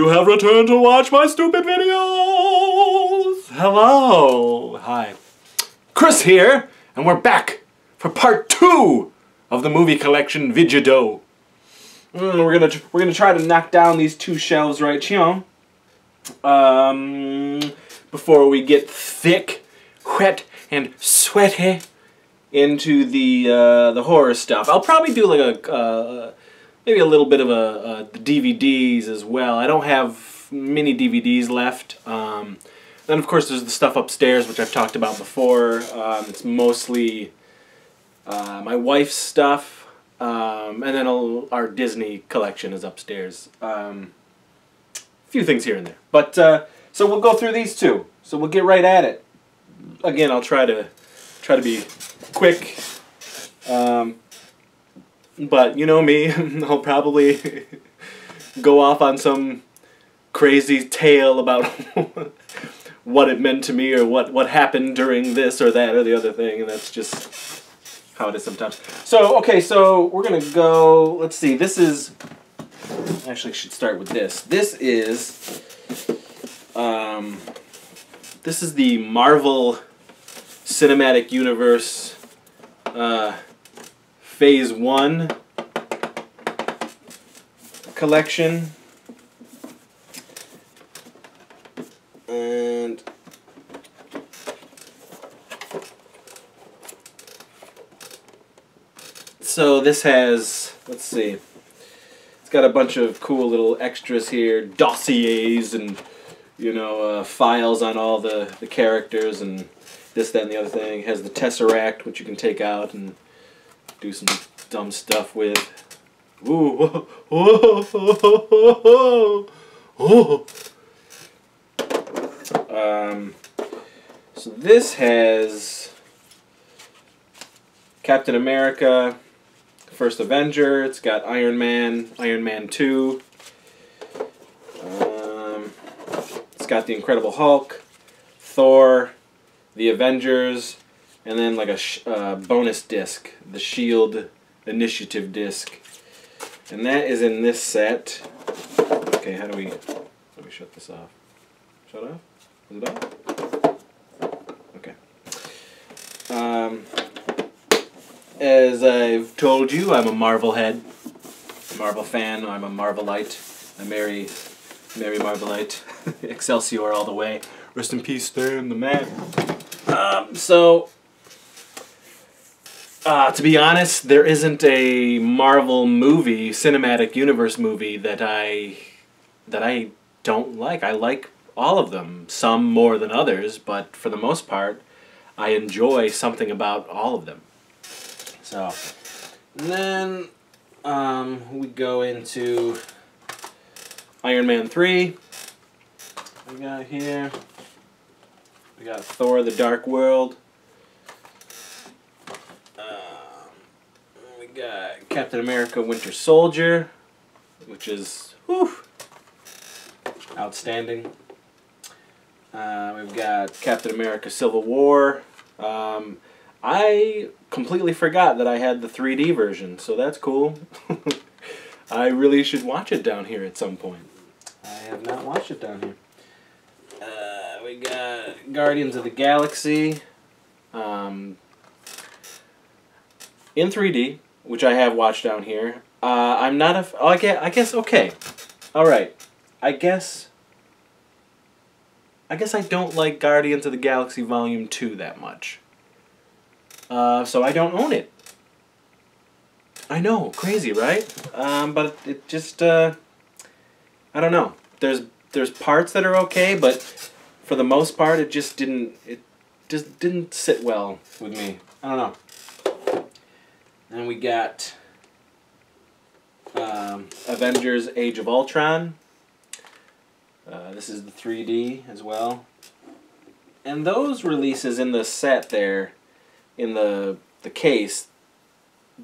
You have returned to watch my stupid videos! Hello! Hi. Chris here, and we're back for part 2 of the movie collection Vigido. We're gonna try to knock down these 2 shelves right here. Before we get thick, wet, and sweaty into the horror stuff. I'll probably do like maybe a little bit of the DVDs as well. I don't have many DVDs left. Then of course there's the stuff upstairs, which I've talked about before. It's mostly my wife's stuff, and then our Disney collection is upstairs. A few things here and there, but so we'll go through these 2. So we'll get right at it. Again, I'll try to be quick. But you know me, I'll probably go off on some crazy tale about what it meant to me or what happened during this or that or the other thing, and that's just how it is sometimes. So, okay, so we're gonna go, let's see, this is, actually I should start with this. This is the Marvel Cinematic Universe Phase 1 collection, and so this has, let's see, it's got a bunch of cool little extras here, dossiers and, you know, files on all the characters and this, that, and the other thing. It has the Tesseract, which you can take out and do some dumb stuff with. Ooh, whoa, whoa, whoa. So this has Captain America, First Avenger. It's got Iron Man, Iron Man 2. It's got the Incredible Hulk, Thor, the Avengers, and then like a bonus disc, the Shield Initiative disc, and that is in this set. Okay, how do we? Let me shut this off. Shut off? Is it off? Okay. As I've told you, I'm a Marvel head, Marvel fan. I'm a Marvelite. I marry Marvelite. Excelsior all the way. Rest in peace, Stan the man. To be honest, there isn't a Marvel movie, cinematic universe movie that I don't like. I like all of them, some more than others, but for the most part, I enjoy something about all of them. So, and then we go into Iron Man 3. We got here. We got Thor: The Dark World. We got Captain America: Winter Soldier, which is outstanding. We've got Captain America: Civil War. I completely forgot that I had the 3D version, so that's cool. I really should watch it down here at some point. I have not watched it down here. We got Guardians of the Galaxy in 3D, which I have watched down here. I'm not a... Oh, I guess, okay. Alright. I guess I don't like Guardians of the Galaxy Volume 2 that much. So I don't own it. I know, crazy, right? But it just, I don't know. There's parts that are okay, but for the most part, it just didn't sit well with me. I don't know. Then we got Avengers: Age of Ultron. This is the 3D as well. And those releases in the set there, in the case,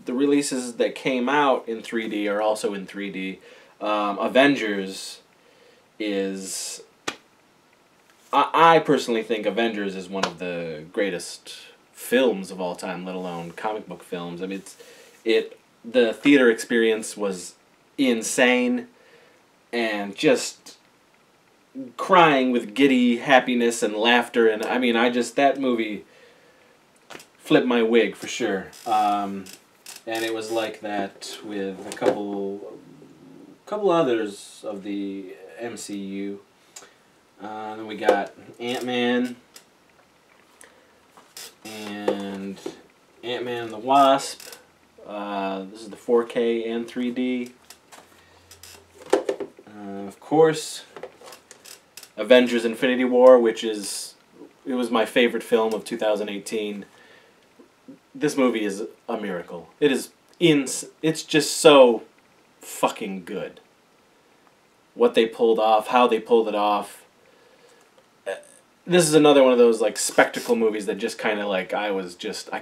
the releases that came out in 3D are also in 3D. Avengers is... I personally think Avengers is one of the greatest films of all time, let alone comic book films. I mean, the theater experience was insane, and just crying with giddy happiness and laughter, and I mean, that movie flipped my wig for sure. And it was like that with a couple others of the MCU. Then we got Ant-Man and Ant-Man and the Wasp. This is the 4K and 3D. Of course, Avengers Infinity War, it was my favorite film of 2018. This movie is a miracle. It's just so fucking good. What they pulled off, how they pulled it off. This is another one of those like spectacle movies that just kind of like I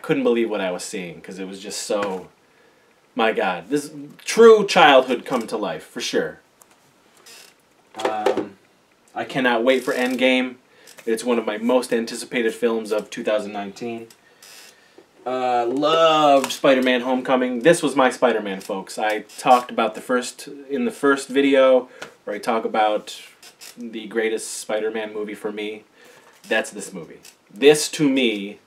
couldn't believe what I was seeing because it was just so, my God, this true childhood come to life for sure. I cannot wait for Endgame. It's one of my most anticipated films of 2019. Loved Spider-Man Homecoming. This was my Spider-Man, folks. I talked about in the first video where I talk about the greatest Spider-Man movie for me. That's this movie. This, to me,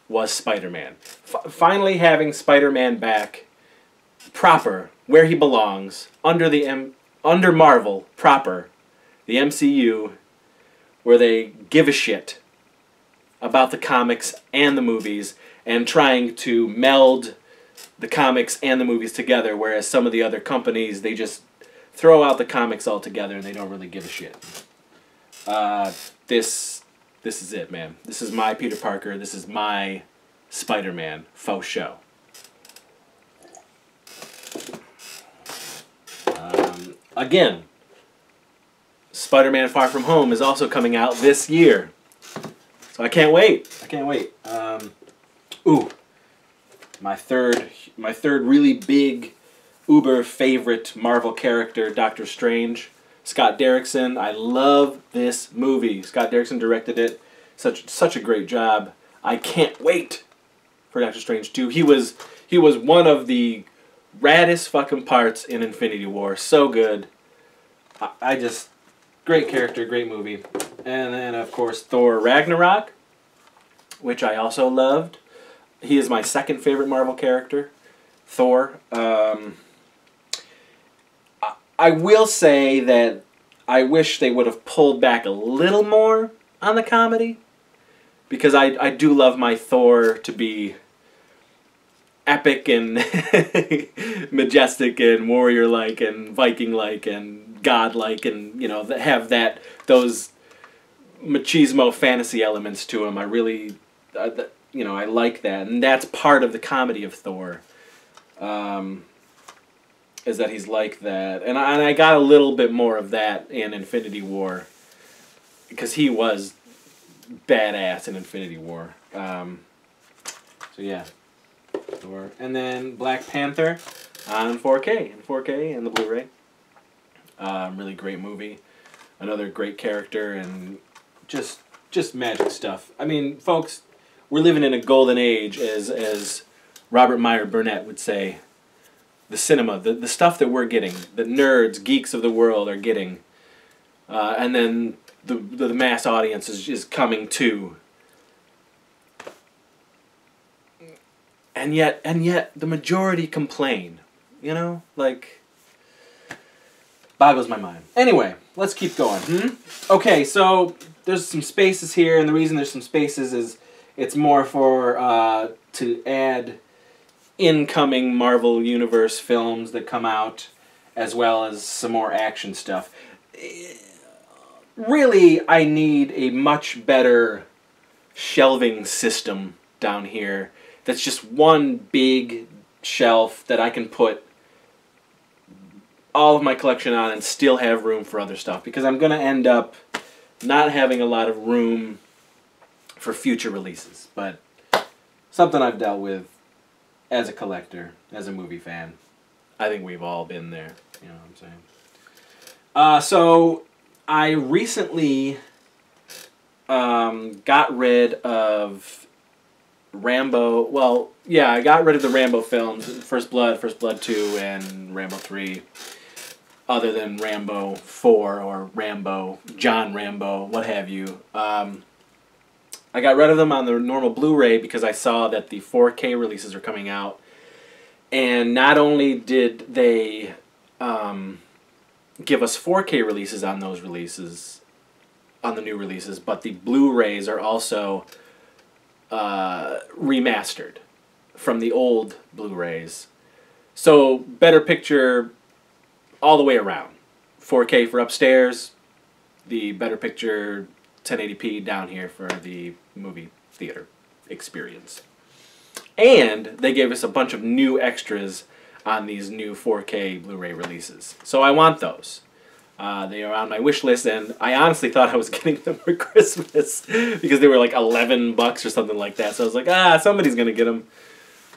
was Spider-Man. Finally having Spider-Man back proper, where he belongs, under Marvel, proper, the MCU, where they give a shit about the comics and the movies, and trying to meld the comics and the movies together, whereas some of the other companies, they just throw out the comics altogether and they don't really give a shit. This is it, man. This is my Peter Parker. This is my Spider-Man faux show. Again, Spider-Man Far From Home is also coming out this year. So I can't wait. I can't wait. My third really big uber favorite Marvel character, Doctor Strange. Scott Derrickson. I love this movie. Scott Derrickson directed it. Such a great job. I can't wait for Doctor Strange 2. He was one of the raddest fucking parts in Infinity War. So good. Great character, great movie. And then, of course, Thor Ragnarok, which I also loved. He is my second favorite Marvel character, Thor. I will say that I wish they would have pulled back a little more on the comedy, because I do love my Thor to be epic and majestic and warrior-like and Viking-like and god-like, and have those machismo fantasy elements to him. I really, I like that, and that's part of the comedy of Thor. Is that he's like that, and I got a little bit more of that in Infinity War, because he was badass in Infinity War. So yeah, Thor, and then Black Panther on 4K and the Blu-ray. Really great movie, another great character, and just magic stuff. I mean, folks, we're living in a golden age, as Robert Meyer Burnett would say. The cinema, the stuff that we're getting, the nerds, geeks of the world are getting, and then the mass audience is coming too. And yet the majority complain, like, boggles my mind. Anyway, let's keep going. Okay, so there's some spaces here, and the reason there's some spaces is it's more for to add incoming Marvel Universe films that come out, as well as some more action stuff. Really, I need a much better shelving system down here. That's just one big shelf that I can put all of my collection on and still have room for other stuff, because I'm going to end up not having a lot of room for future releases. But something I've dealt with as a collector, as a movie fan. I think we've all been there, you know what I'm saying? So I recently got rid of Rambo. Well, yeah, I got rid of the Rambo films, First Blood 2, and Rambo 3. other than Rambo 4 or Rambo, John Rambo, what have you. I got rid of them on the normal Blu-ray because I saw that the 4K releases are coming out. And not only did they give us 4K releases on those releases, on the new releases, but the Blu-rays are also remastered from the old Blu-rays. So, better picture all the way around. 4K for upstairs, the better picture 1080p down here for the movie theater experience. And they gave us a bunch of new extras on these new 4K Blu-ray releases. So I want those. They are on my wish list, and I honestly thought I was getting them for Christmas because they were like $11 or something like that. So I was like, somebody's going to get them.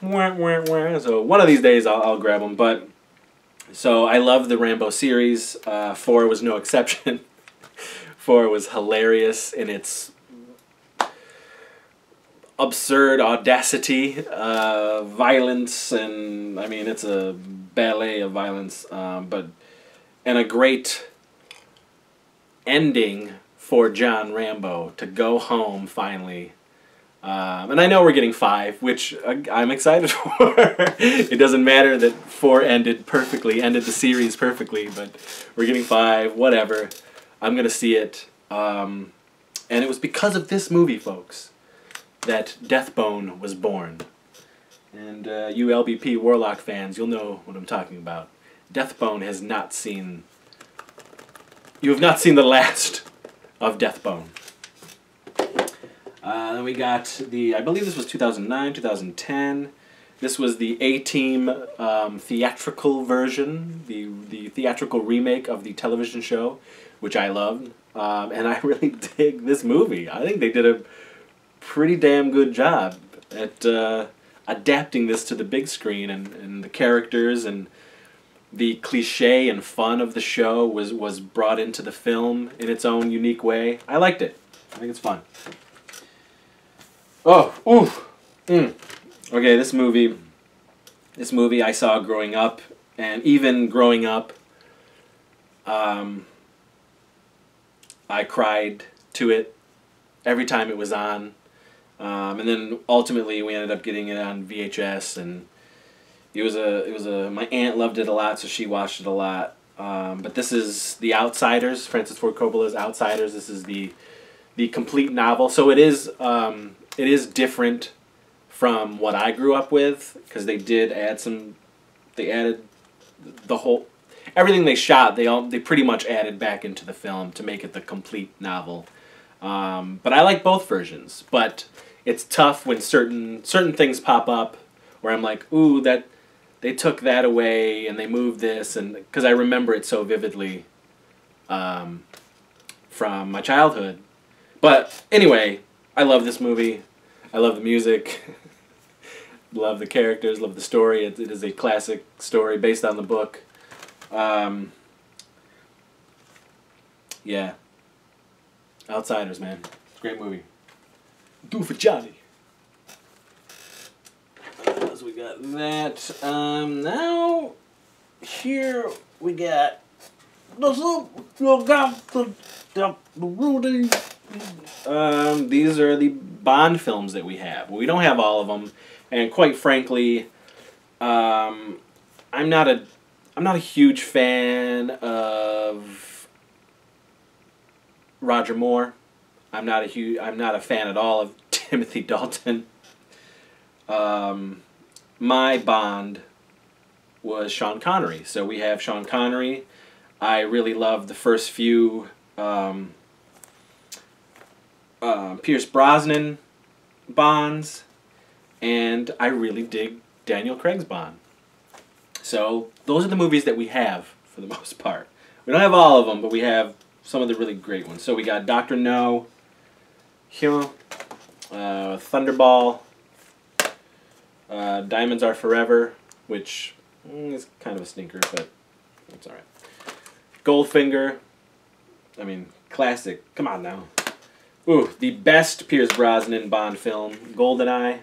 So one of these days I'll grab them. But so I love the Rambo series. 4 was no exception. 4 was hilarious in its absurd audacity, violence, and I mean it's a ballet of violence, and a great ending for John Rambo to go home finally. And I know we're getting 5, which I'm excited for. It doesn't matter that 4 ended the series perfectly, but we're getting 5, whatever. I'm going to see it. And it was because of this movie, folks, that Deathbone was born. And you LBP Warlock fans, you'll know what I'm talking about. Deathbone has not seen... You have not seen the last of Deathbone. Then we got the... I believe this was 2009, 2010. This was the A-Team theatrical version, the theatrical remake of the television show, which I loved. And I really dig this movie. I think they did a pretty damn good job at adapting this to the big screen, and the characters and the cliche and fun of the show was brought into the film in its own unique way. I liked it. I think it's fun. Oh, ooh. Okay, this movie I saw growing up, and even growing up, I cried to it every time it was on. And then ultimately we ended up getting it on VHS, and my aunt loved it a lot, so she watched it a lot. But this is The Outsiders, Francis Ford Coppola's Outsiders. This is the complete novel. So it is different from what I grew up with, because they added the whole, everything they shot, they pretty much added back into the film to make it the complete novel. But I like both versions, but it's tough when certain things pop up where I'm like, ooh, that they took that away and they moved this, and because I remember it so vividly from my childhood. But anyway, I love this movie. I love the music. Love the characters. Love the story. It is a classic story based on the book. Yeah. Outsiders, man. It's a great movie. Do it for Johnny. So we got that. Now, here we got these are the Bond films that we have. We don't have all of them, and quite frankly, I'm not a huge fan of Roger Moore. I'm not a fan at all of Timothy Dalton. My Bond was Sean Connery. So we have Sean Connery. I really love the first few Pierce Brosnan Bonds, and I really dig Daniel Craig's Bond. So those are the movies that we have for the most part. We don't have all of them, but we have some of the really great ones. So we got Dr. No, Thunderball, Diamonds Are Forever, which is kind of a stinker, but it's alright. Goldfinger, I mean, classic. Come on now. Ooh, the best Pierce Brosnan Bond film, GoldenEye.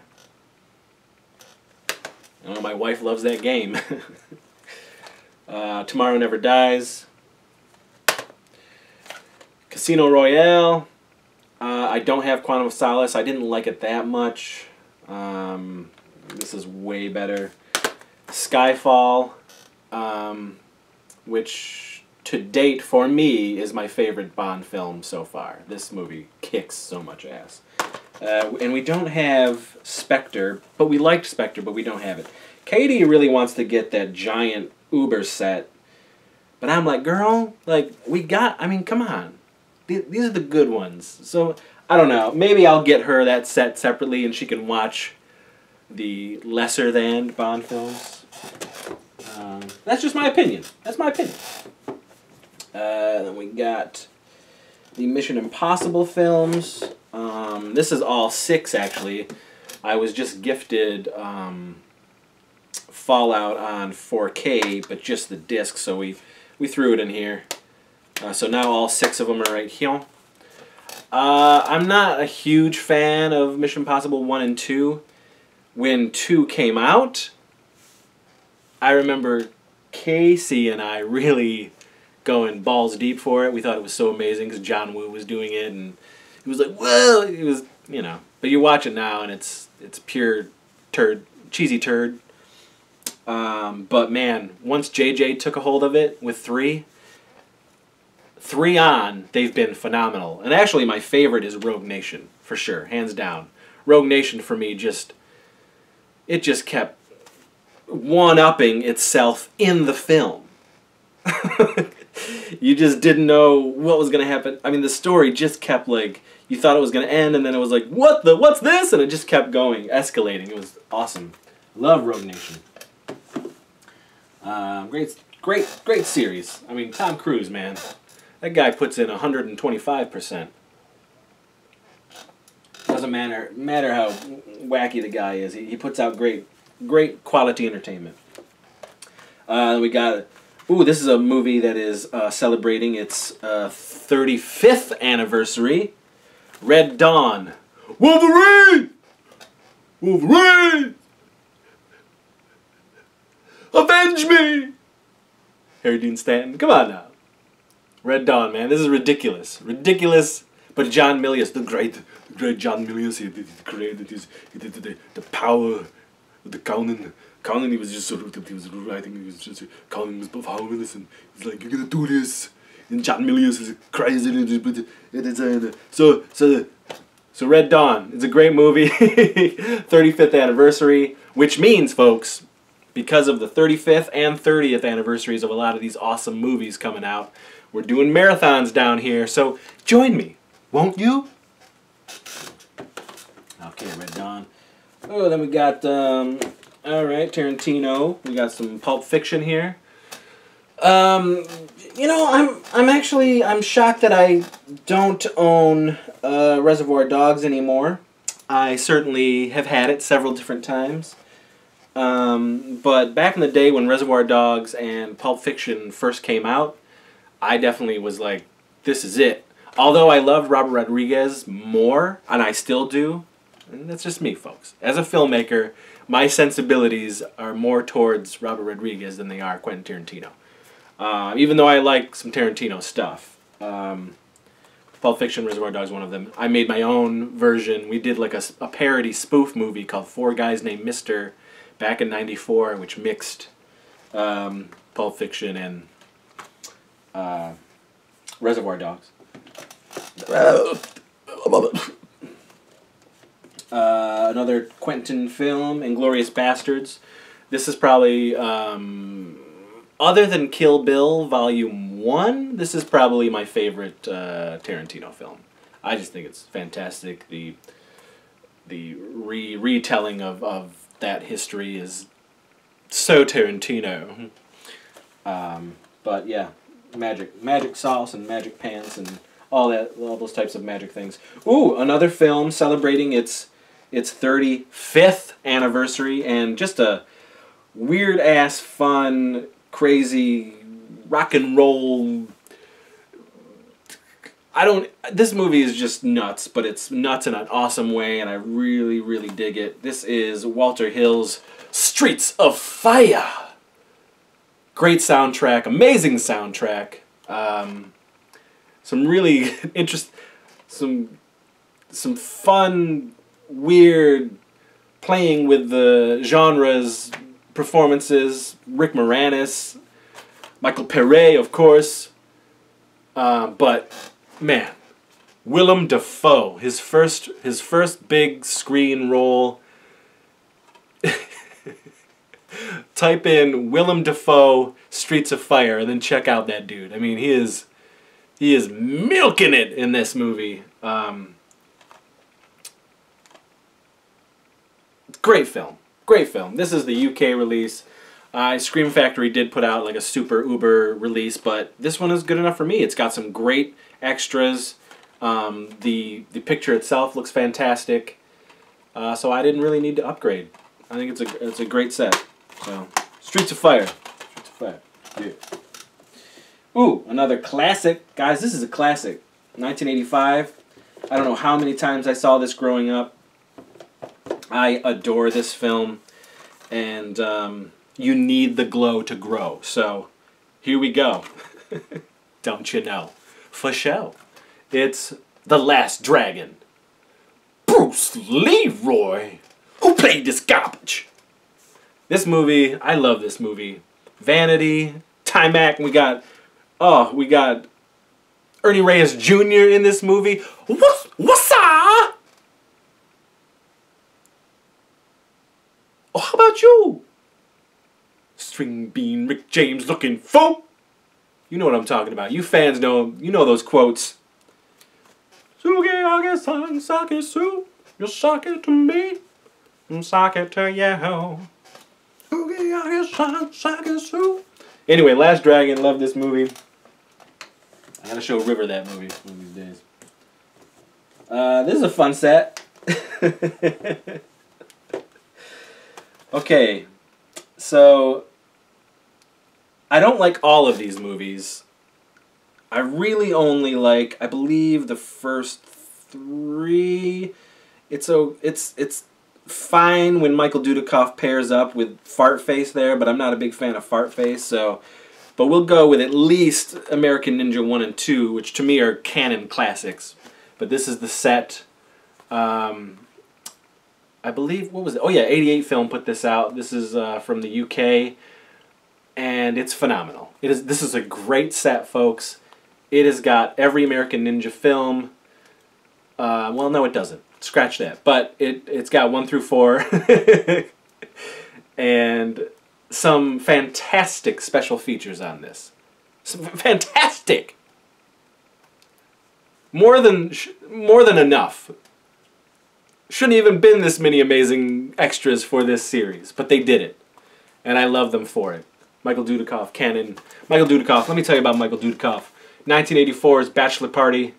I know my wife loves that game. Tomorrow Never Dies. Casino Royale. I don't have Quantum of Solace. I didn't like it that much. This is way better. Skyfall, which to date for me is my favorite Bond film so far. This movie kicks so much ass. And we don't have Spectre, but we liked Spectre, but we don't have it. Katie really wants to get that giant Uber set, but I'm like, girl, like, we got, I mean, come on. These are the good ones. So, I don't know. Maybe I'll get her that set separately and she can watch the lesser than Bond films. That's just my opinion. That's my opinion. Then we got the Mission Impossible films. This is all 6, actually. I was just gifted Fallout on 4K, but just the disc, so we threw it in here. So now all 6 of them are right here. I'm not a huge fan of Mission Impossible 1 and 2. When 2 came out, I remember Casey and I really going balls deep for it. We thought it was so amazing because John Woo was doing it, and it was like, whoa! It was, you know. But you watch it now, and it's pure turd, cheesy turd. But man, once JJ took a hold of it with 3 on, they've been phenomenal. And actually, my favorite is Rogue Nation, for sure, hands down. Rogue Nation, for me, it just kept one-upping itself in the film. You just didn't know what was going to happen. I mean, the story just kept, like, you thought it was going to end, and then it was like, what's this? And it just kept going, escalating. It was awesome. Love Rogue Nation. Great series. I mean, Tom Cruise, man. That guy puts in 125%. Doesn't matter how wacky the guy is. He puts out great quality entertainment. We got, this is a movie that is celebrating its 35th anniversary. Red Dawn. Wolverine! Wolverine! Avenge me! Harry Dean Stanton. Come on now. Red Dawn, man. This is ridiculous. Ridiculous. But John Milius, the great John Milius, he created the power of the Conan. Conan, he was just sort of, he was writing, he was just, Conan was powerless, and he's like, you're gonna do this. And John Milius is crazy. So Red Dawn, it's a great movie. 35th anniversary, which means, folks, because of the 35th and 30th anniversaries of a lot of these awesome movies coming out, we're doing marathons down here, so join me, won't you? Okay, Red Dawn. Oh, then we got, alright, Tarantino. We got some Pulp Fiction here. You know, I'm shocked that I don't own Reservoir Dogs anymore. I certainly have had it several different times. But back in the day when Reservoir Dogs and Pulp Fiction first came out, I definitely was like, this is it. Although I loved Robert Rodriguez more, and I still do, and that's just me, folks. As a filmmaker, my sensibilities are more towards Robert Rodriguez than they are Quentin Tarantino. Even though I like some Tarantino stuff. Pulp Fiction, Reservoir Dogs, one of them. I made my own version. We did like a parody spoof movie called Four Guys Named Mr. back in '94, which mixed Pulp Fiction and Reservoir Dogs. Another Quentin film, Inglourious Bastards. This is probably, other than Kill Bill Volume 1, this is probably my favorite Tarantino film. I just think it's fantastic. The retelling of that history is so Tarantino. But yeah, magic sauce and magic pants and all those types of magic things. Ooh, another film celebrating its 35th anniversary, and just a weird ass, fun, crazy rock and roll. This movie is just nuts, but it's nuts in an awesome way, and I really, really dig it. This is Walter Hill's Streets of Fire. Great soundtrack, amazing soundtrack. Some really some fun, weird, playing with the genres performances. Rick Moranis, Michael Pere, of course. But man, Willem Dafoe, his first big screen role. Type in Willem Dafoe Streets of Fire and then check out that dude. I mean, he is milking it in this movie. Great film. Great film. This is the UK release. Scream Factory did put out like a super uber release, but this one is good enough for me. It's got some great extras. The picture itself looks fantastic. So I didn't really need to upgrade. I think it's a great set. So Streets of Fire. Streets of Fire. Yeah. Ooh, another classic. Guys, this is a classic. 1985. I don't know how many times I saw this growing up. I adore this film. And you need the glow to grow. So here we go. Don't you know? For show. It's The Last Dragon. Bruce Leroy. Who played this garbage? This movie, I love this movie. Vanity, Timac, we got Ernie Reyes Jr. in this movie. What's up? Oh, how about you? String bean Rick James looking fool. You know what I'm talking about. You fans know, you know those quotes. Sugi-age-san, sake-su. You suck it to me, and suck it to you. Anyway, Last Dragon, love this movie. I gotta show River that movie one of these days. This is a fun set. Okay, so I don't like all of these movies. I really only like, I believe, the first three. It's fine when Michael Dudikoff pairs up with Fart Face there, but I'm not a big fan of Fart Face, so... But we'll go with at least American Ninja 1 and 2, which to me are canon classics. But this is the set. I believe, what was it? Oh yeah, 88 Film put this out. This is from the UK, and it's phenomenal. This is a great set, folks. It has got every American Ninja film. Well, no, it doesn't. Scratch that. But it's got 1 through 4. And some fantastic special features on this. Some fantastic! More than enough. Shouldn't even been this many amazing extras for this series. But they did it. And I love them for it. Michael Dudikoff, canon. Michael Dudikoff, let me tell you about Michael Dudikoff. 1984's Bachelor Party,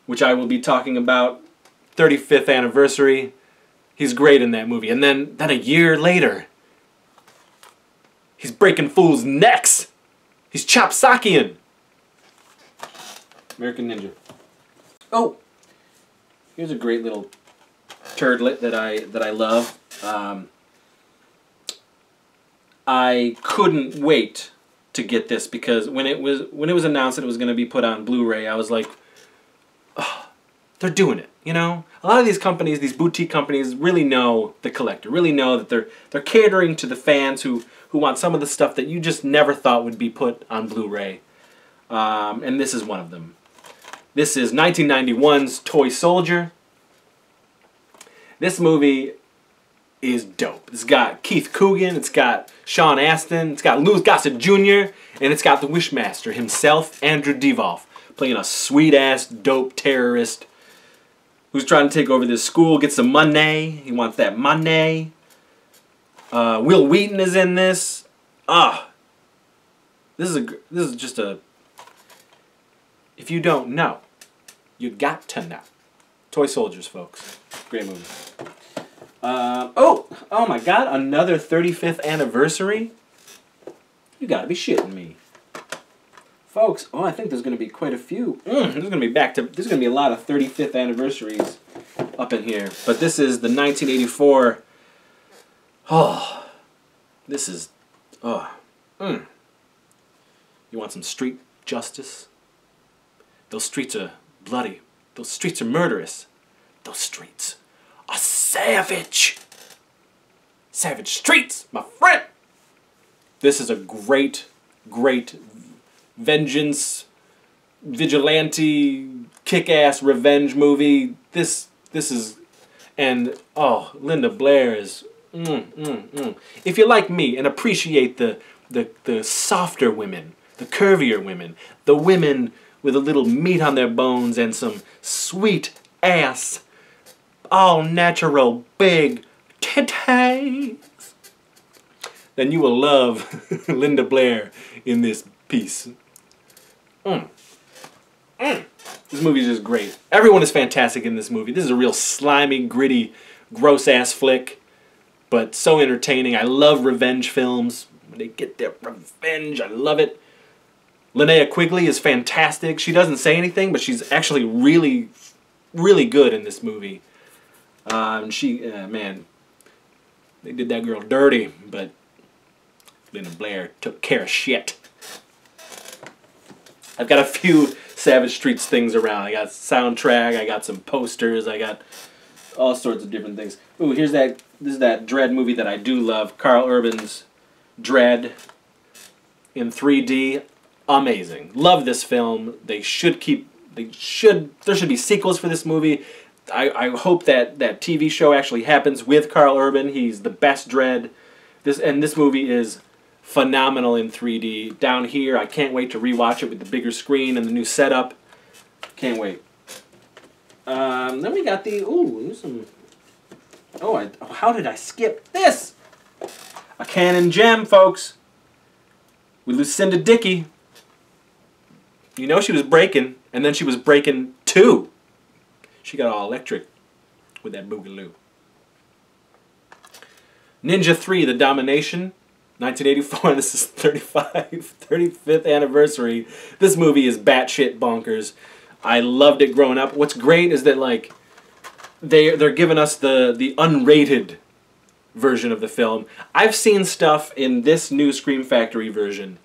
which I will be talking about. 35th anniversary. He's great in that movie. And then a year later, he's breaking fools' necks. He's chop-socking. American Ninja. Oh, here's a great little turdlet that I love. I couldn't wait to get this because when it was announced that it was going to be put on Blu-ray, I was like, oh, they're doing it. You know, a lot of these companies, these boutique companies, really know the collector. Really know that they're catering to the fans who want some of the stuff that you just never thought would be put on Blu-ray. And this is one of them. This is 1991's Toy Soldier. This movie is dope. It's got Keith Coogan, it's got Sean Astin, it's got Louis Gossett Jr., and it's got the Wishmaster himself, Andrew Divoff, playing a sweet-ass, dope terrorist who's trying to take over this school, get some money. He wants that money. Will Wheaton is in this. This is just a... If you don't know, you got to know. Toy Soldiers, folks. Great movie. Oh my God! Another 35th anniversary. You gotta be shitting me, folks. Oh, I think there's gonna be quite a few. There's gonna be a lot of 35th anniversaries up in here. But this is the 1984. Oh, this is You want some street justice? Those streets are bloody. Those streets are murderous. Those streets are savage. Savage streets, my friend. This is a great, great vengeance, vigilante, kick-ass revenge movie. This is, and oh, Linda Blair is, If you're like me and appreciate the softer women, the curvier women, the women with a little meat on their bones and some sweet ass, all natural, big titties, then you will love Linda Blair in this piece. This movie is just great. Everyone is fantastic in this movie. This is a real slimy, gritty, gross-ass flick, but so entertaining. I love revenge films. When they get their revenge, I love it. Linnea Quigley is fantastic. She doesn't say anything, but she's actually really, really good in this movie. Man, they did that girl dirty, but Linda Blair took care of shit. I've got a few Savage Streets things around. I got soundtrack, I got some posters, I got all sorts of different things. Ooh, this is that Dredd movie that I do love, Carl Urban's Dredd in 3D. Amazing. Love this film. There should be sequels for this movie. I hope that TV show actually happens with Carl Urban. He's the best Dredd. This movie is phenomenal in 3D. Down here, I can't wait to rewatch it with the bigger screen and the new setup. Can't wait. Then we got how did I skip this? A Canon gem, folks. With Lucinda Dickey. You know she was breaking, and then she was breaking too. She got all electric with that boogaloo. Ninja 3, The Domination, 1984. This is 35th anniversary. This movie is batshit bonkers. I loved it growing up. What's great is that like they're giving us the unrated version of the film. I've seen stuff in this new Scream Factory version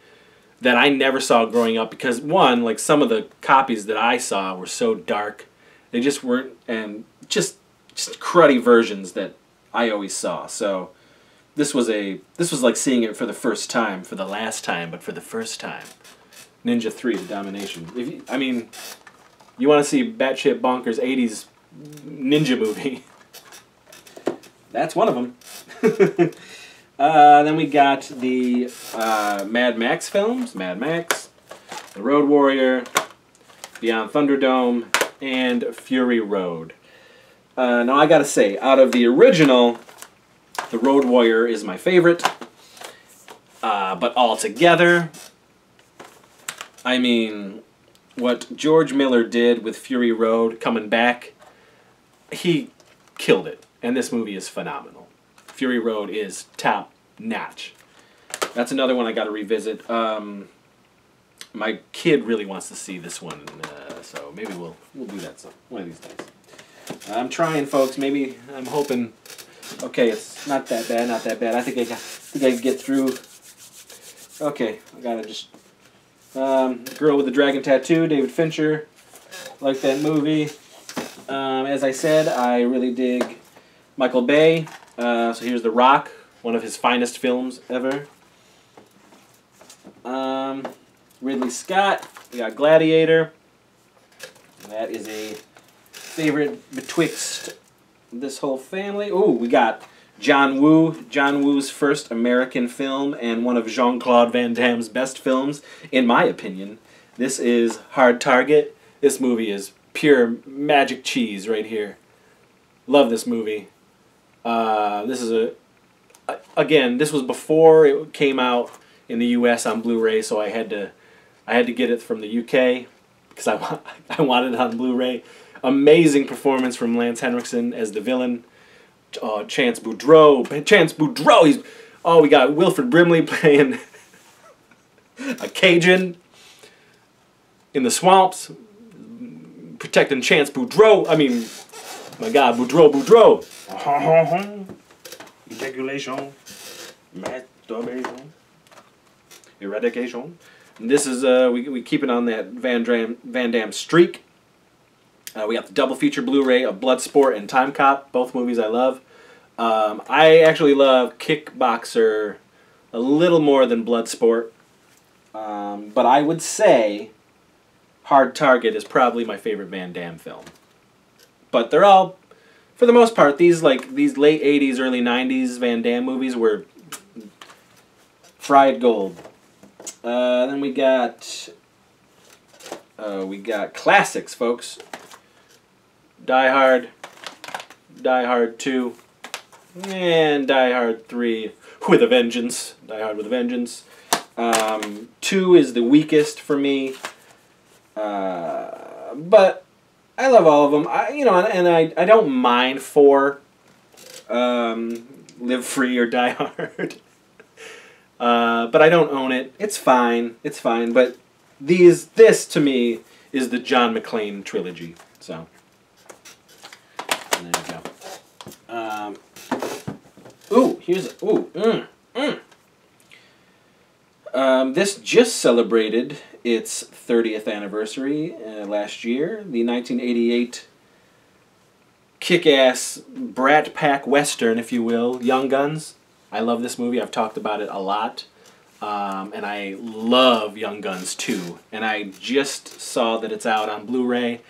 that I never saw growing up because, one, like some of the copies that I saw were so dark. They just weren't, and just cruddy versions that I always saw. So this was like seeing it for the first time, for the last time, but for the first time. Ninja 3, The Domination. You want to see batshit bonkers 80s ninja movie. That's one of them. Then we got the Mad Max films. Mad Max, The Road Warrior, Beyond Thunderdome, and Fury Road. Now I gotta say, out of the original, The Road Warrior is my favorite. But altogether, I mean, what George Miller did with Fury Road coming back, he killed it. And this movie is phenomenal. Fury Road is top notch. That's another one I got to revisit. My kid really wants to see this one, so maybe we'll do that one of these days. I'm trying, folks. Maybe I'm hoping. Okay, it's not that bad. Not that bad. I think I can get through. Okay, I gotta just. Girl with the Dragon Tattoo, David Fincher. Like that movie. As I said, I really dig Michael Bay. So here's The Rock, one of his finest films ever. Ridley Scott, we got Gladiator. That is a favorite betwixt this whole family. Ooh, we got John Woo. John Woo's first American film and one of Jean-Claude Van Damme's best films, in my opinion. This is Hard Target. This movie is pure magic cheese right here. Love this movie. This is again, this was before it came out in the U.S. on Blu-ray, so I had to get it from the UK because I wanted it on Blu-ray. Amazing performance from Lance Henriksen as the villain. Chance Boudreau. We got Wilfred Brimley playing a Cajun in the swamps, protecting Chance Boudreau. I mean, my God, Boudreau. Ejaculation, masturbation, eradication. This is, we keep it on that Van Damme streak. We got the double feature Blu-ray of Bloodsport and Time Cop, both movies I love. I actually love Kickboxer a little more than Bloodsport. But I would say Hard Target is probably my favorite Van Damme film. But they're all, for the most part, these late 80s, early 90s Van Damme movies were fried gold. Then we got classics, folks. Die Hard, Die Hard 2, and Die Hard 3 with a vengeance. Die Hard with a vengeance. 2 is the weakest for me, but I love all of them. I don't mind 4. Live Free or Die Hard. But I don't own it. It's fine. It's fine. But this to me is the John McClane trilogy. So there you go. This just celebrated its 30th anniversary last year. The 1988 kick-ass brat pack western, if you will, Young Guns. I love this movie. I've talked about it a lot. And I love Young Guns 2. And I just saw that it's out on Blu-ray.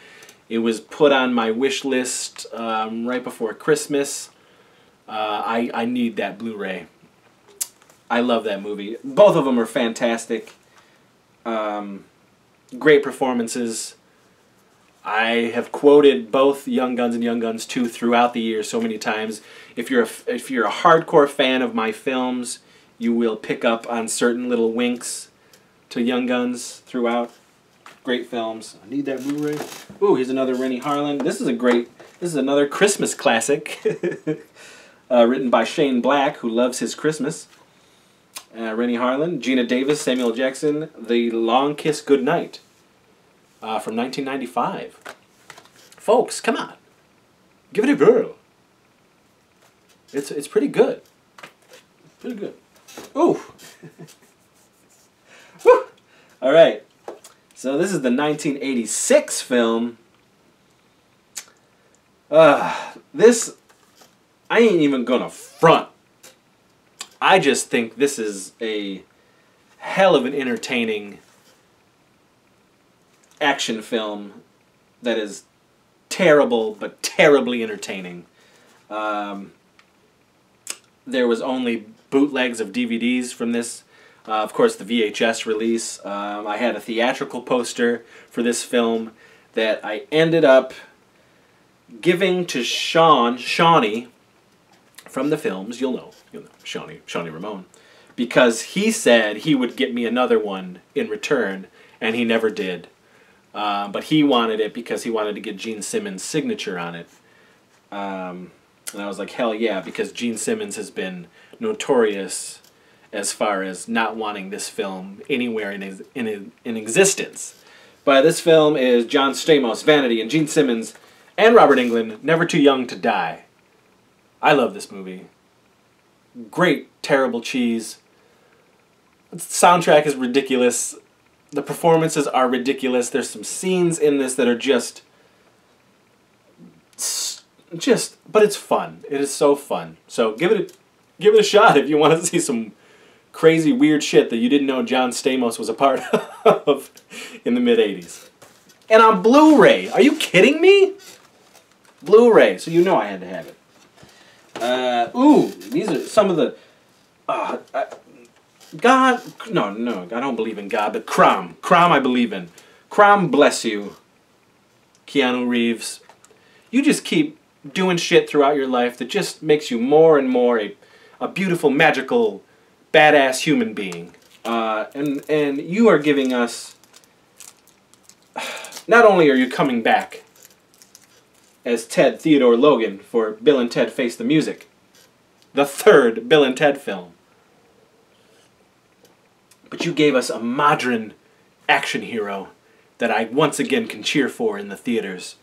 It was put on my wish list right before Christmas. I need that Blu-ray. I love that movie. Both of them are fantastic. Great performances. I have quoted both Young Guns and Young Guns 2 throughout the year so many times. If you're a hardcore fan of my films, you will pick up on certain little winks to Young Guns throughout. Great films. I need that Blu-ray. Ooh, here's another Rennie Harlan. This is another Christmas classic written by Shane Black, who loves his Christmas. Rennie Harlan, Gina Davis, Samuel Jackson, The Long Kiss Goodnight from 1995. Folks, come on. Give it a whirl. It's pretty good. Pretty good. Ooh. Woo. All right. So this is the 1986 film. This, I ain't even gonna front. I just think this is a hell of an entertaining action film that is terrible but terribly entertaining. There was only bootlegs of DVDs from this. Of course, the VHS release. I had a theatrical poster for this film that I ended up giving to Shawnee from the films. You'll know, Shawnee Ramone, because he said he would get me another one in return, and he never did. But he wanted it because he wanted to get Gene Simmons' signature on it. And I was like, hell yeah, because Gene Simmons has been notorious as far as not wanting this film anywhere in existence. But this film is John Stamos, Vanity, and Gene Simmons, and Robert Englund, Never Too Young to Die. I love this movie. Great, terrible cheese. The soundtrack is ridiculous. The performances are ridiculous. There's some scenes in this that are just, but it's fun. It is so fun. So give it a shot if you want to see some crazy, weird shit that you didn't know John Stamos was a part of in the mid-'80s. And on Blu-ray. Are you kidding me? Blu-ray. So you know I had to have it. Ooh, these are some of the... God... No, I don't believe in God, but Crom I believe in. Crom, bless you. Keanu Reeves. You just keep doing shit throughout your life that just makes you more and more a beautiful, magical, badass human being. And you are giving us... Not only are you coming back as Ted Theodore Logan for Bill and Ted Face the Music, the third Bill and Ted film, but you gave us a modern action hero that I once again can cheer for in the theaters.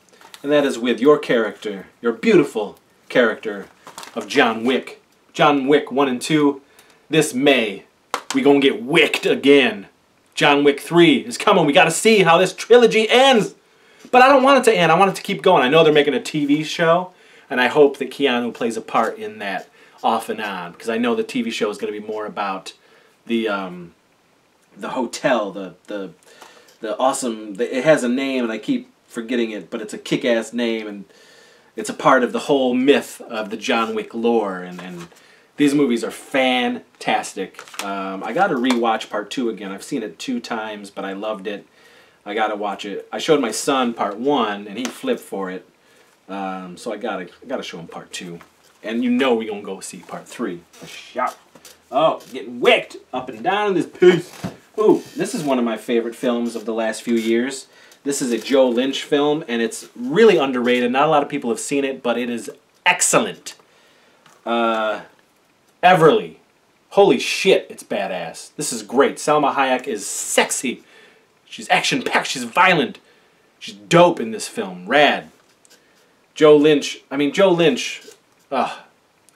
And that is with your character, your beautiful character of John Wick. John Wick 1 and 2. This May, we gonna get wicked again. John Wick 3 is coming. We got to see how this trilogy ends. But I don't want it to end. I want it to keep going. I know they're making a TV show, and I hope that Keanu plays a part in that off and on, because I know the TV show is going to be more about the hotel, the awesome. It has a name, and I keep forgetting it, but it's a kick-ass name, and it's a part of the whole myth of the John Wick lore, and these movies are fantastic. I got to rewatch Part 2 again. I've seen it 2 times, but I loved it. I got to watch it. I showed my son Part 1, and he flipped for it. So I gotta show him Part 2. And you know we're going to go see Part 3. A shot. Oh, getting wicked up and down in this piece. Ooh, this is one of my favorite films of the last few years. This is a Joe Lynch film, and it's really underrated. Not a lot of people have seen it, but it is excellent. Everly. Holy shit, it's badass. This is great. Salma Hayek is sexy. She's action-packed. She's violent. She's dope in this film. Rad. Joe Lynch.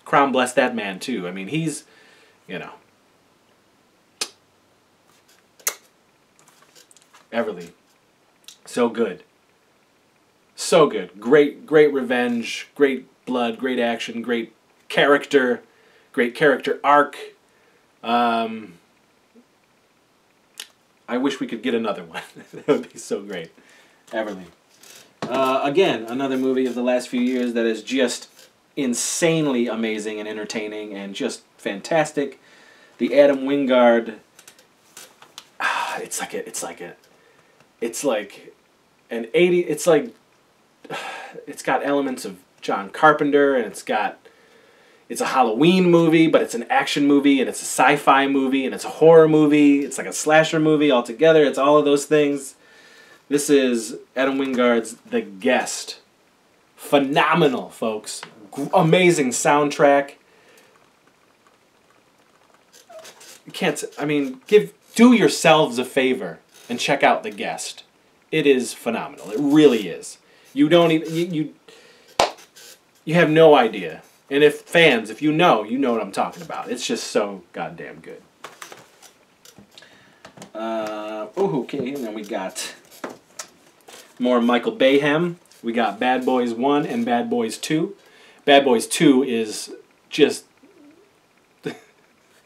Crown bless that man, too. I mean, he's, you know. Everly. So good. So good. Great revenge. Great blood. Great action. Great character. Great character arc. I wish we could get another one. That would be so great. Everly. Again, another movie of the last few years that is just insanely amazing and entertaining and just fantastic. The Adam Wingard. It's got elements of John Carpenter, and it's a Halloween movie, but it's an action movie, and it's a sci-fi movie, and it's a horror movie. It's like a slasher movie altogether. It's all of those things. This is Adam Wingard's The Guest. Phenomenal, folks. Amazing soundtrack. Do yourselves a favor and check out The Guest. It is phenomenal. It really is. You don't even you have no idea. And if you know what I'm talking about. It's just so goddamn good. Okay, and then we got more Michael Bayhem. We got Bad Boys 1 and Bad Boys 2. Bad Boys 2 is just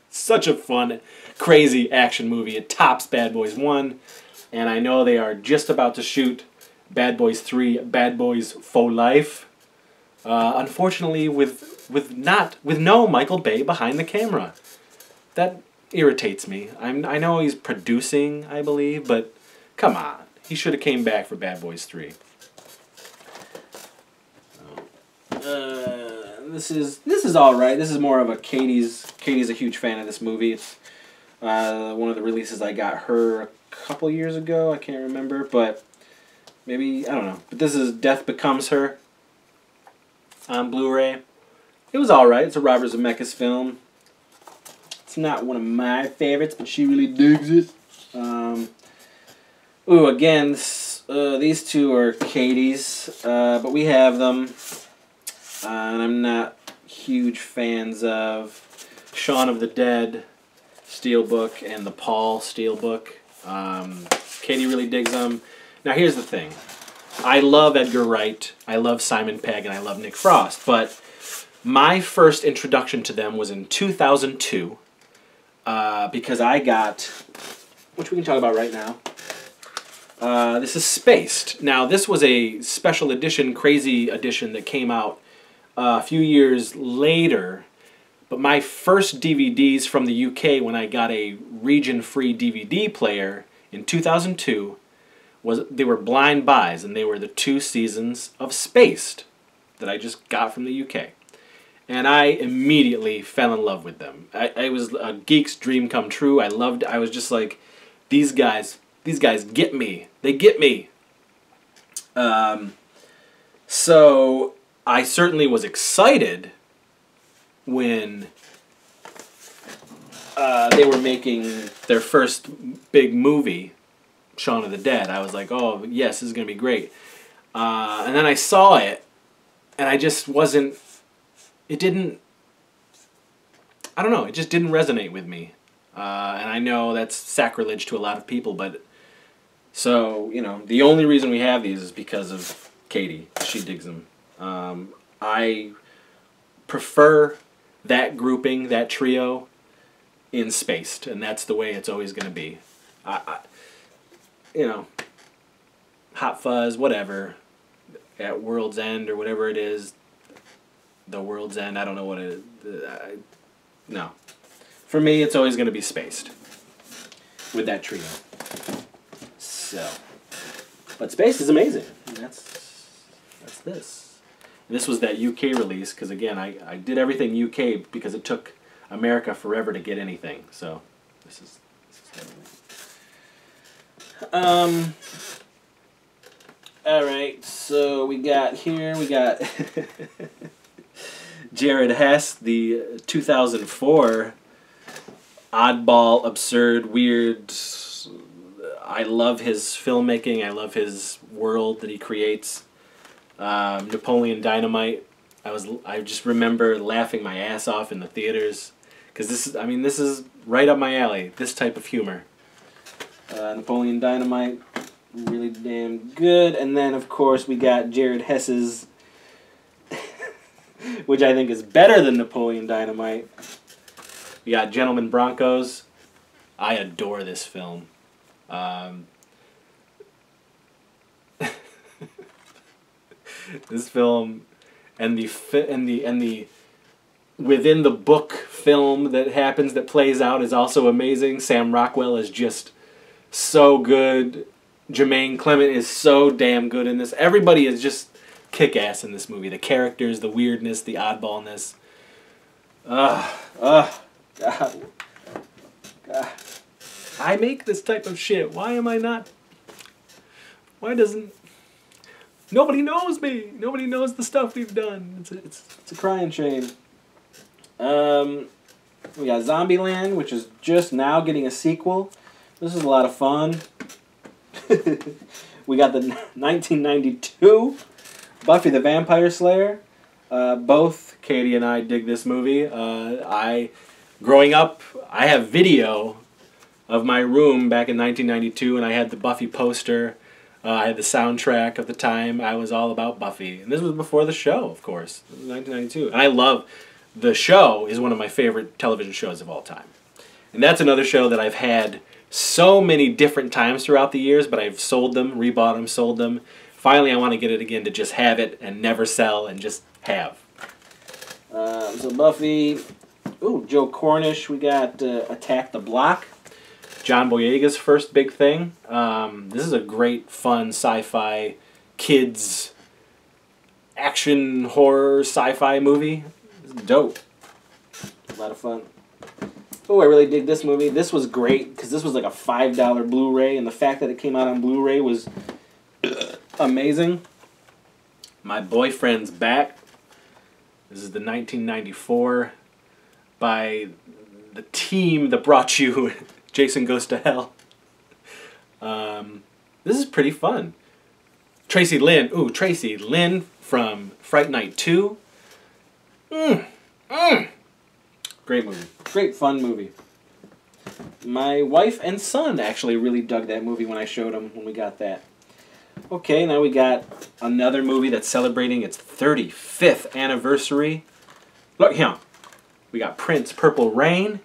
such a fun, crazy action movie. It tops Bad Boys 1. And I know they are just about to shoot Bad Boys 3, Bad Boys for Life. Unfortunately, with no Michael Bay behind the camera. That irritates me. I know he's producing, I believe, but come on. He should have came back for Bad Boys 3. This is all right. This is more of a Katie's a huge fan of this movie. It's one of the releases I got her a couple years ago. I can't remember, but maybe, I don't know. But this is Death Becomes Her on Blu-ray. It was all right. It's a Robert Zemeckis film. It's not one of my favorites, but she really digs it. Again, these two are Katie's, but we have them. And I'm not huge fans of Shaun of the Dead Steelbook and the Paul Steelbook. Katie really digs them. Now here's the thing. I love Edgar Wright, I love Simon Pegg, and I love Nick Frost, but my first introduction to them was in 2002 because I got, which we can talk about right now. This is Spaced. Now this was a special edition, crazy edition that came out a few years later, but my first DVDs from the UK when I got a region-free DVD player in 2002 they were blind buys, and they were the 2 seasons of Spaced that I just got from the UK. And I immediately fell in love with them. I was a geek's dream come true. I was just like, these guys get me. They get me. So I certainly was excited when they were making their first big movie, Shaun of the Dead. I was like, oh, yes, this is going to be great. And then I saw it, and I just wasn't... I don't know, it just didn't resonate with me. And I know that's sacrilege to a lot of people, but so, you know, the only reason we have these is because of Katie. She digs them. I prefer that grouping, that trio, in Spaced, and that's the way it's always going to be. You know, Hot Fuzz, whatever, at World's End or whatever it is, the World's End, I don't know what it is. No. For me, it's always going to be Spaced with that trio. So, but Spaced is amazing. And that's this. And this was that UK release, because again, I did everything UK because it took America forever to get anything. So, this is everything. Alright, so we got Jared Hess, the 2004 oddball, absurd, weird. I love his filmmaking. I love his world that he creates. Napoleon Dynamite. I just remember laughing my ass off in the theaters because this is right up my alley. This type of humor. Napoleon Dynamite, really damn good. And then of course we got Jared Hess's, which I think is better than Napoleon Dynamite. We got Gentlemen Broncos. I adore this film. This film and the within the book film that happens, that plays out, is also amazing. Sam Rockwell is just so good. Jermaine Clement is so damn good in this. Everybody is just kick-ass in this movie. The characters, the weirdness, the oddballness. God. I make this type of shit. Why am I not? Why doesn't... Nobody knows me. Nobody knows the stuff we've done. It's a crying shame. We got Zombieland, which is just now getting a sequel. This is a lot of fun. We got the 1992 Buffy the Vampire Slayer. Both Katie and I dig this movie. Growing up, I have video of my room back in 1992, and I had the Buffy poster. I had the soundtrack of the time. I was all about Buffy. And this was before the show, of course. This was 1992. And I love... The show is one of my favorite television shows of all time. And that's another show that I've had so many different times throughout the years, but I've sold them, rebought them, sold them. Finally, I want to get it again to just have it and never sell and just have. So Buffy... Ooh, Joe Cornish. We got Attack the Block. John Boyega's first big thing. This is a great, fun, sci-fi, kids, action, horror, sci-fi movie. It's dope. A lot of fun. Oh, I really dig this movie. This was great because this was like a $5 Blu-ray, and the fact that it came out on Blu-ray was amazing. My Boyfriend's Back. This is the 1994 by the team that brought you Jason Goes to Hell. This is pretty fun. Tracy Lynn. Ooh, Tracy Lynn from Fright Night 2. Great movie. Great fun movie. My wife and son actually really dug that movie when I showed them when we got that. Okay, now we got another movie that's celebrating its 35th anniversary. Look here. We got Prince, Purple Rain.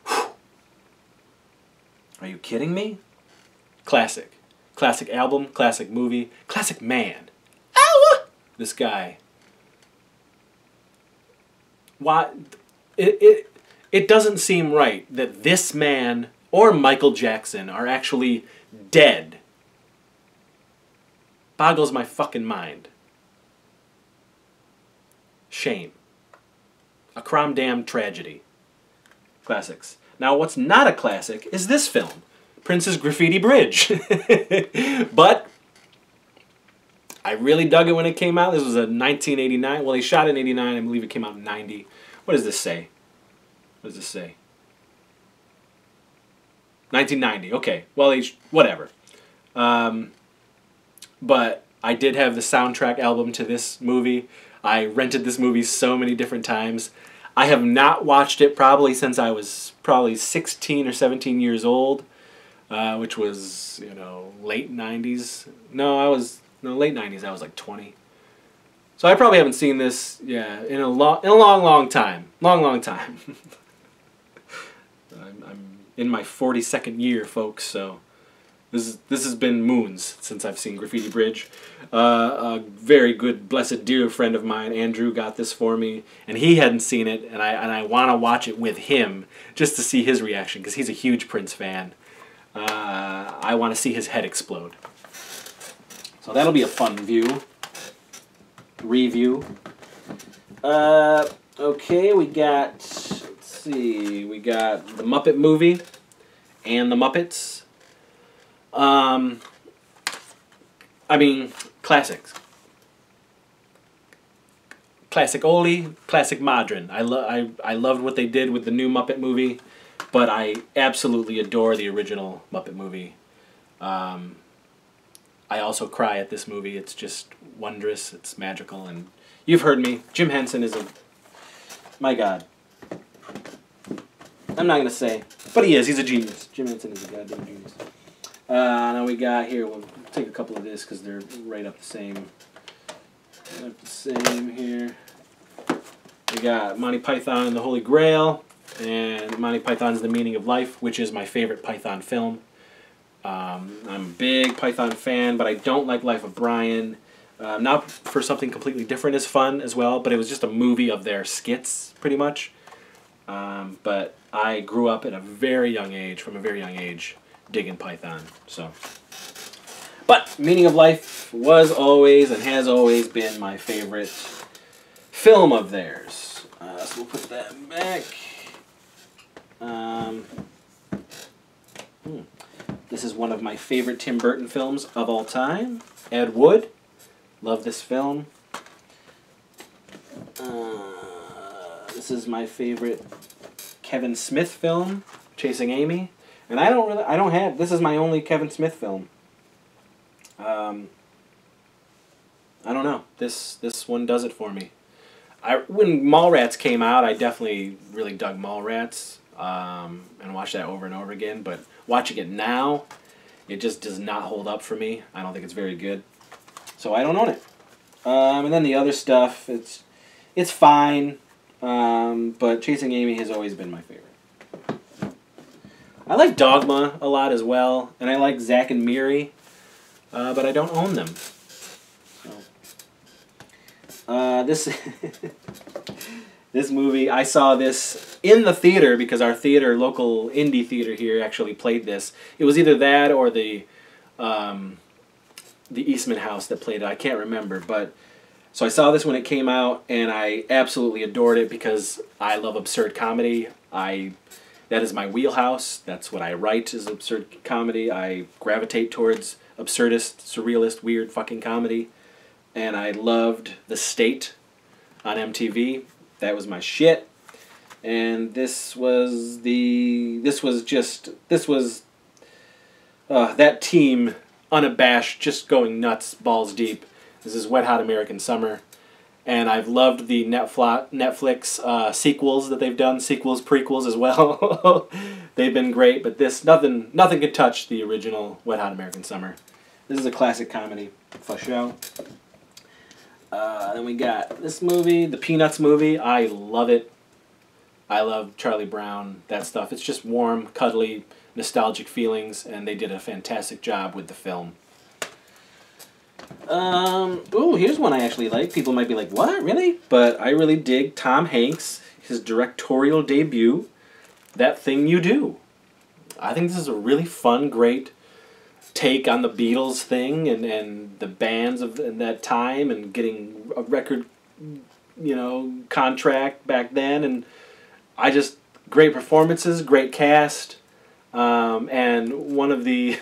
Whew. Are you kidding me? Classic. Classic album, classic movie, classic man. Ow! This guy. Why? It doesn't seem right that this man or Michael Jackson are actually dead. Boggles my fucking mind. Shame. A damn tragedy. Classics. Now, what's not a classic is this film, Prince's Graffiti Bridge. But I really dug it when it came out. This was a 1989. Well, he shot in 89. I believe it came out in 90. What does this say? What does this say? 1990. Okay. Well, whatever. But I did have the soundtrack album to this movie. I rented this movie so many different times. I have not watched it probably since I was probably 16 or 17 years old, which was, you know, late 90s. No, late 90s. I was like 20. So I probably haven't seen this, yeah, in a long time. Long time. I'm in my 42nd year, folks, so this has been moons since I've seen Graffiti Bridge. A very good, blessed, dear friend of mine, Andrew, got this for me, and he hadn't seen it, and I want to watch it with him just to see his reaction, because he's a huge Prince fan. I want to see his head explode. So that'll be a fun review. Okay, we got, let's see, we got the Muppet movie and the Muppets. I mean, classics. Classic Oli, classic Modern. I loved what they did with the new Muppet movie, but I absolutely adore the original Muppet movie. I also cry at this movie. It's just wondrous. It's magical, and you've heard me. Jim Henson is a... my God. I'm not going to say, but he is. He's a genius. Jim Henson is a goddamn genius. Now we got here, we'll take a couple of this because they're right up the same. Here. We got Monty Python and the Holy Grail, and Monty Python's The Meaning of Life, which is my favorite Python film. I'm a big Python fan, but I don't like Life of Brian. Not for something completely different as fun as well, but it was just a movie of their skits, pretty much. But I grew up at a very young age, from a very young age, digging Python. So, but Meaning of Life was always and has always been my favorite film of theirs. So we'll put that back. This is one of my favorite Tim Burton films of all time. Ed Wood. Love this film. This is my favorite Kevin Smith film, Chasing Amy. And this is my only Kevin Smith film. I don't know. This one does it for me. When Mallrats came out, I definitely really dug Mallrats, and watched that over and over again. But watching it now, it just does not hold up for me. I don't think it's very good. So I don't own it. And then the other stuff, it's fine. But Chasing Amy has always been my favorite. I like Dogma a lot as well, and I like Zack and Miri, but I don't own them. So, this movie, I saw this in the theater because our theater, local indie theater here, actually played this. It was either that or the Eastman House that played it. I can't remember, but so I saw this when it came out, and I absolutely adored it because I love absurd comedy. That is my wheelhouse. That's what I write, is absurd comedy. I gravitate towards absurdist, surrealist, weird fucking comedy. And I loved The State on MTV. That was my shit. And this was that team, unabashed, just going nuts, balls deep. This is Wet Hot American Summer. And I've loved the Netflix sequels that they've done, prequels as well. They've been great, but nothing could touch the original Wet Hot American Summer. This is a classic comedy, for sure. Then we got this movie, the Peanuts movie. I love it. I love Charlie Brown, that stuff. It's just warm, cuddly, nostalgic feelings, and they did a fantastic job with the film. Ooh, here's one I actually like. People might be like, what, really? But I really dig Tom Hanks, his directorial debut, That Thing You Do. I think this is a really fun, great take on the Beatles thing and the bands in that time and getting a record, contract back then. And great performances, great cast, and one of the...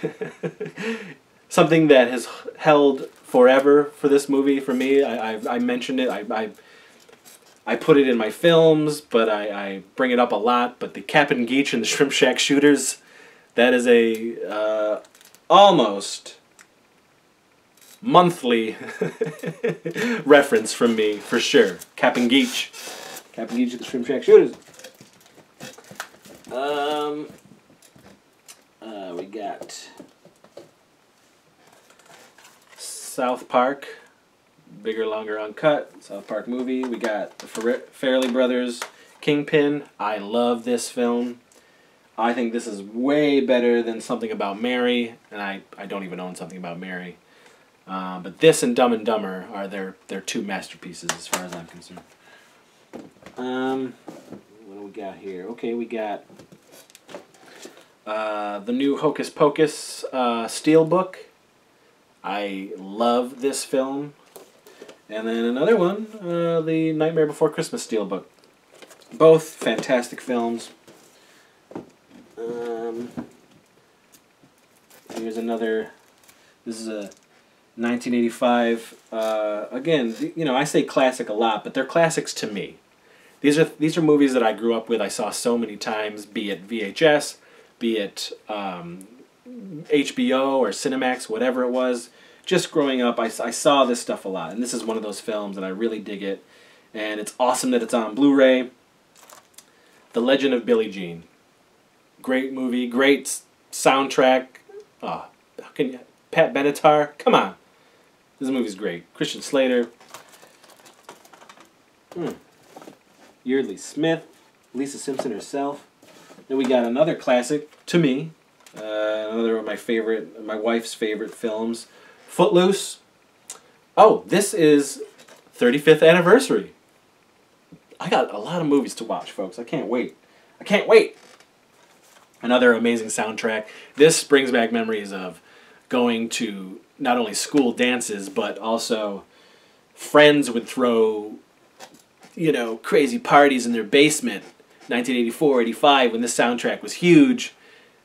something that has held forever for this movie for me. I mentioned it. I put it in my films, but I bring it up a lot. But the Captain Geach and the Shrimp Shack Shooters, that is a almost monthly reference from me, for sure. Captain Geach. Captain Egypt, the Shrimp Shack Shooters. We got South Park, bigger, longer, uncut. South Park movie. We got the Farrelly Brothers, Kingpin. I love this film. I think this is way better than Something About Mary, and I don't even own Something About Mary. But this and Dumb and Dumber are their two masterpieces as far as I'm concerned. What do we got here? Okay, we got the new Hocus Pocus Steelbook. I love this film. And then another one, the Nightmare Before Christmas Steelbook. Both fantastic films. Here's another. This is a 1985. Again, you know, I say classic a lot, but they're classics to me. These are movies that I grew up with. I saw so many times, be it VHS, be it HBO or Cinemax, whatever it was. Just growing up, I saw this stuff a lot, and this is one of those films, and I really dig it. And it's awesome that it's on Blu-ray. The Legend of Billie Jean. Great movie, great soundtrack. Oh, how can you... Pat Benatar, come on. This movie's great. Christian Slater. Yeardley Smith. Lisa Simpson herself. Then we got another classic, to me. Another of my wife's favorite films. Footloose. Oh, this is 35th anniversary. I got a lot of movies to watch, folks. I can't wait. I can't wait. Another amazing soundtrack. This brings back memories of going to not only school dances, but also friends would throw, you know, crazy parties in their basement. 1984, 85, when this soundtrack was huge,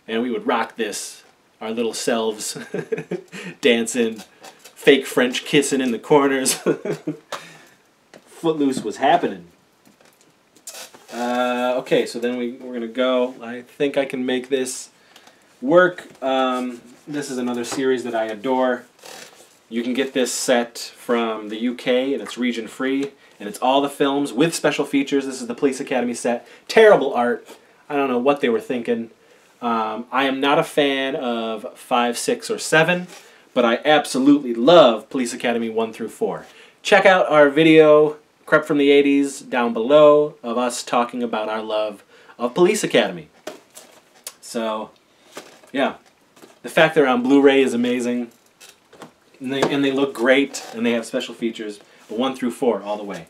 and we would rock this, our little selves, dancing, fake French kissing in the corners. Footloose was happening. Okay, so then we're going to go. I think I can make this work. This is another series that I adore. You can get this set from the UK, and it's region free, and it's all the films with special features. This is the Police Academy set. Terrible art. I don't know what they were thinking. I am not a fan of 5, 6, or 7, but I absolutely love Police Academy 1 through 4. Check out our video, Crep from the 80s, down below, of us talking about our love of Police Academy. So, yeah. The fact they're on Blu-ray is amazing. And they look great, and they have special features. 1 through 4, all the way.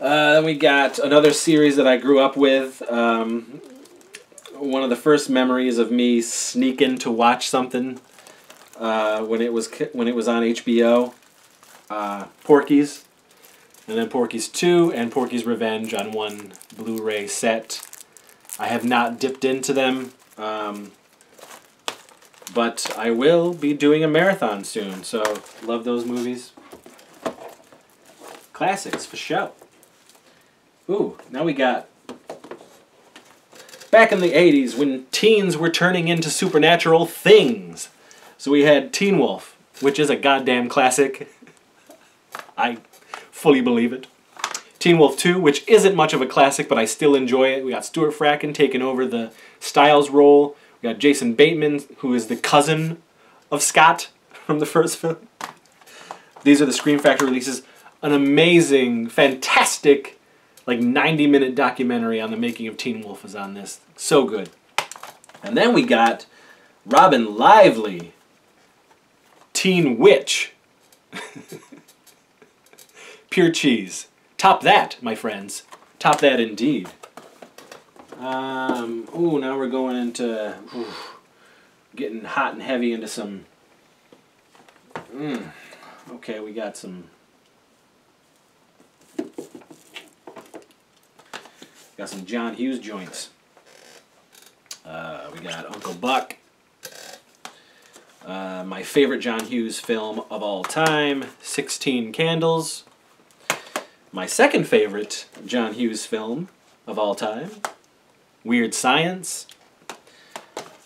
Then we got another series that I grew up with. One of the first memories of me sneaking to watch something when it was on HBO. Porky's. And then Porky's 2 and Porky's Revenge on one Blu-ray set. I have not dipped into them, but I will be doing a marathon soon, so love those movies. Classics, for sure. Ooh, now we got... Back in the 80s, when teens were turning into supernatural things. So we had Teen Wolf, which is a goddamn classic. I fully believe it. Teen Wolf 2, which isn't much of a classic, but I still enjoy it. We got Stuart Fracken taking over the Styles role. We got Jason Bateman, who is the cousin of Scott from the first film. These are the Scream Factory releases. An amazing, fantastic, like 90-minute documentary on the making of Teen Wolf is on this. So good. And then we got Robin Lively, Teen Witch. Pure cheese. Top that, my friends. Top that indeed. Ooh, now we're going into... getting hot and heavy into some... Okay, we got some... Got some John Hughes joints. We got Uncle Buck. My favorite John Hughes film of all time, 16 Candles. My second favorite John Hughes film of all time, Weird Science.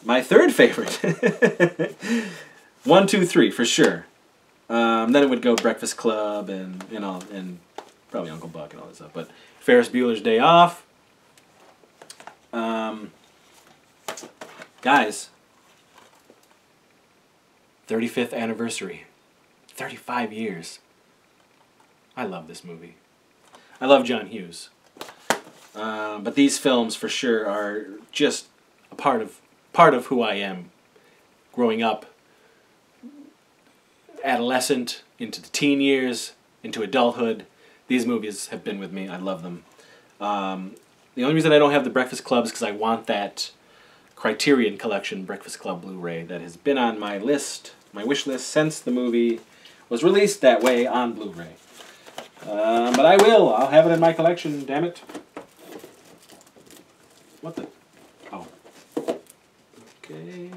My third favorite, 1, 2, 3 for sure. Then it would go Breakfast Club and probably Uncle Buck and all that stuff. But Ferris Bueller's Day Off. Guys, 35th anniversary. 35 years. I love this movie. I love John Hughes. But these films for sure are just a part of who I am. Growing up, adolescent, into the teen years, into adulthood. These movies have been with me. I love them. The only reason I don't have the Breakfast Club is because I want that Criterion Collection Breakfast Club Blu-ray that has been on my list, my wish list, since the movie was released that way on Blu-ray. But I will. I'll have it in my collection, damn it. What the? Oh. Okay.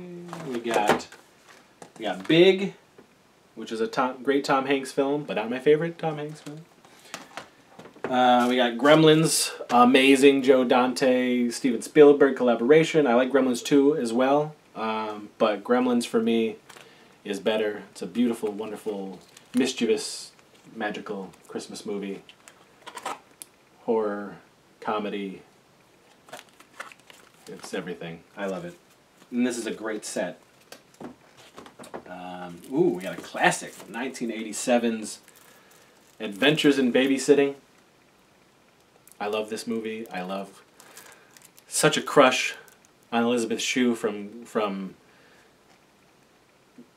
We got Big, which is a great Tom Hanks film, but not my favorite Tom Hanks film. We got Gremlins, amazing Joe Dante, Steven Spielberg collaboration. I like Gremlins 2 as well, but Gremlins for me is better. It's a beautiful, wonderful, mischievous, magical Christmas movie. Horror, comedy, it's everything. I love it. And this is a great set. Ooh, we got a classic, 1987's Adventures in Babysitting. I love this movie. I love such a crush on Elizabeth Shue from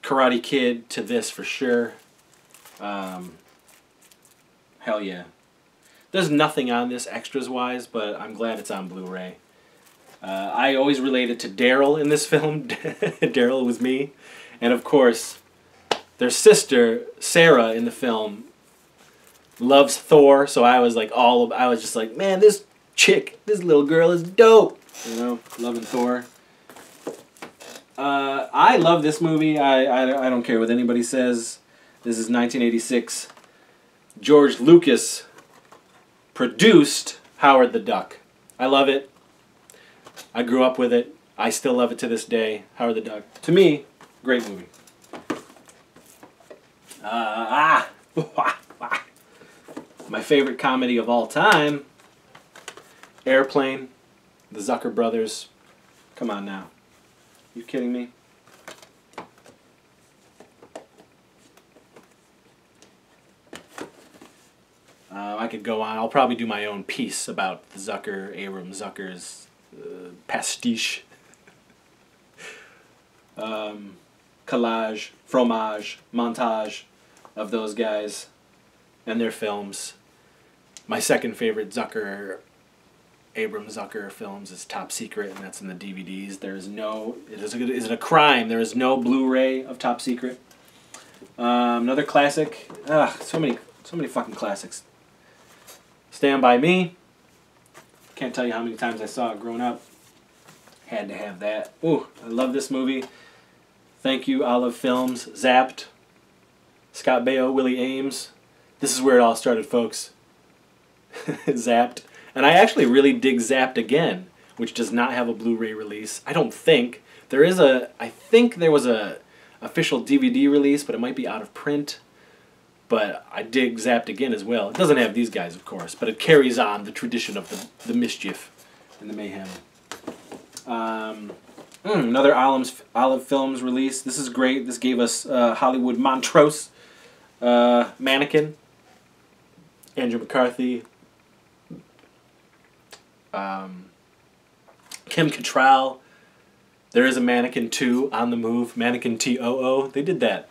Karate Kid to this for sure. Hell yeah. There's nothing on this extras-wise, but I'm glad it's on Blu-ray. I always related to Daryl in this film. Daryl was me. And of course, their sister, Sarah, in the film, loves Thor, so I was just like, man, this little girl is dope. You know, loving Thor. I love this movie. I don't care what anybody says. This is 1986. George Lucas produced Howard the Duck. I love it. I grew up with it. I still love it to this day. Howard the Duck. To me, great movie. My favorite comedy of all time, Airplane, the Zucker brothers. Come on now. You kidding me? I could go on. I'll probably do my own piece about the Zucker's pastiche. Collage, fromage, montage of those guys and their films. My second favorite Abrams Zucker films is Top Secret, and that's in the DVDs. Is it a crime? There is no Blu-ray of Top Secret. Another classic. So many fucking classics. Stand By Me. Can't tell you how many times I saw it growing up. Had to have that. Ooh, I love this movie. Thank you, Olive Films. Zapped. Scott Baio, Willie Ames. This is where it all started, folks. Zapped. And I actually really dig Zapped again, which does not have a Blu-ray release. I don't think. I think there was a official DVD release, but it might be out of print. But I dig Zapped again as well. It doesn't have these guys, of course, but it carries on the tradition of the mischief and the mayhem. Another Olive Films release. This is great. This gave us Hollywood Montrose, Mannequin, Andrew McCarthy, Kim Cattrall. There is a Mannequin 2 on the move. Mannequin TOO. They did that.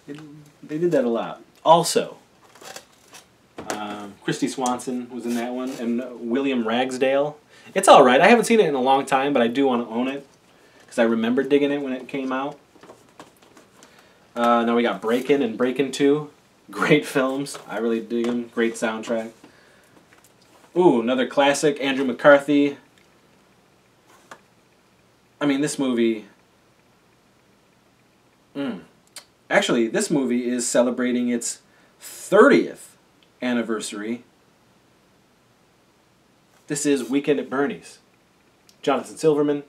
They did that a lot. Also, Christy Swanson was in that one, and William Ragsdale. It's all right. I haven't seen it in a long time, but I do want to own it because I remember digging it when it came out. Now we got Breakin' and Breakin' 2. Great films. I really dig them. Great soundtrack. Ooh, another classic, Andrew McCarthy. I mean, this movie... Actually, this movie is celebrating its 30th anniversary. This is Weekend at Bernie's. Jonathan Silverman,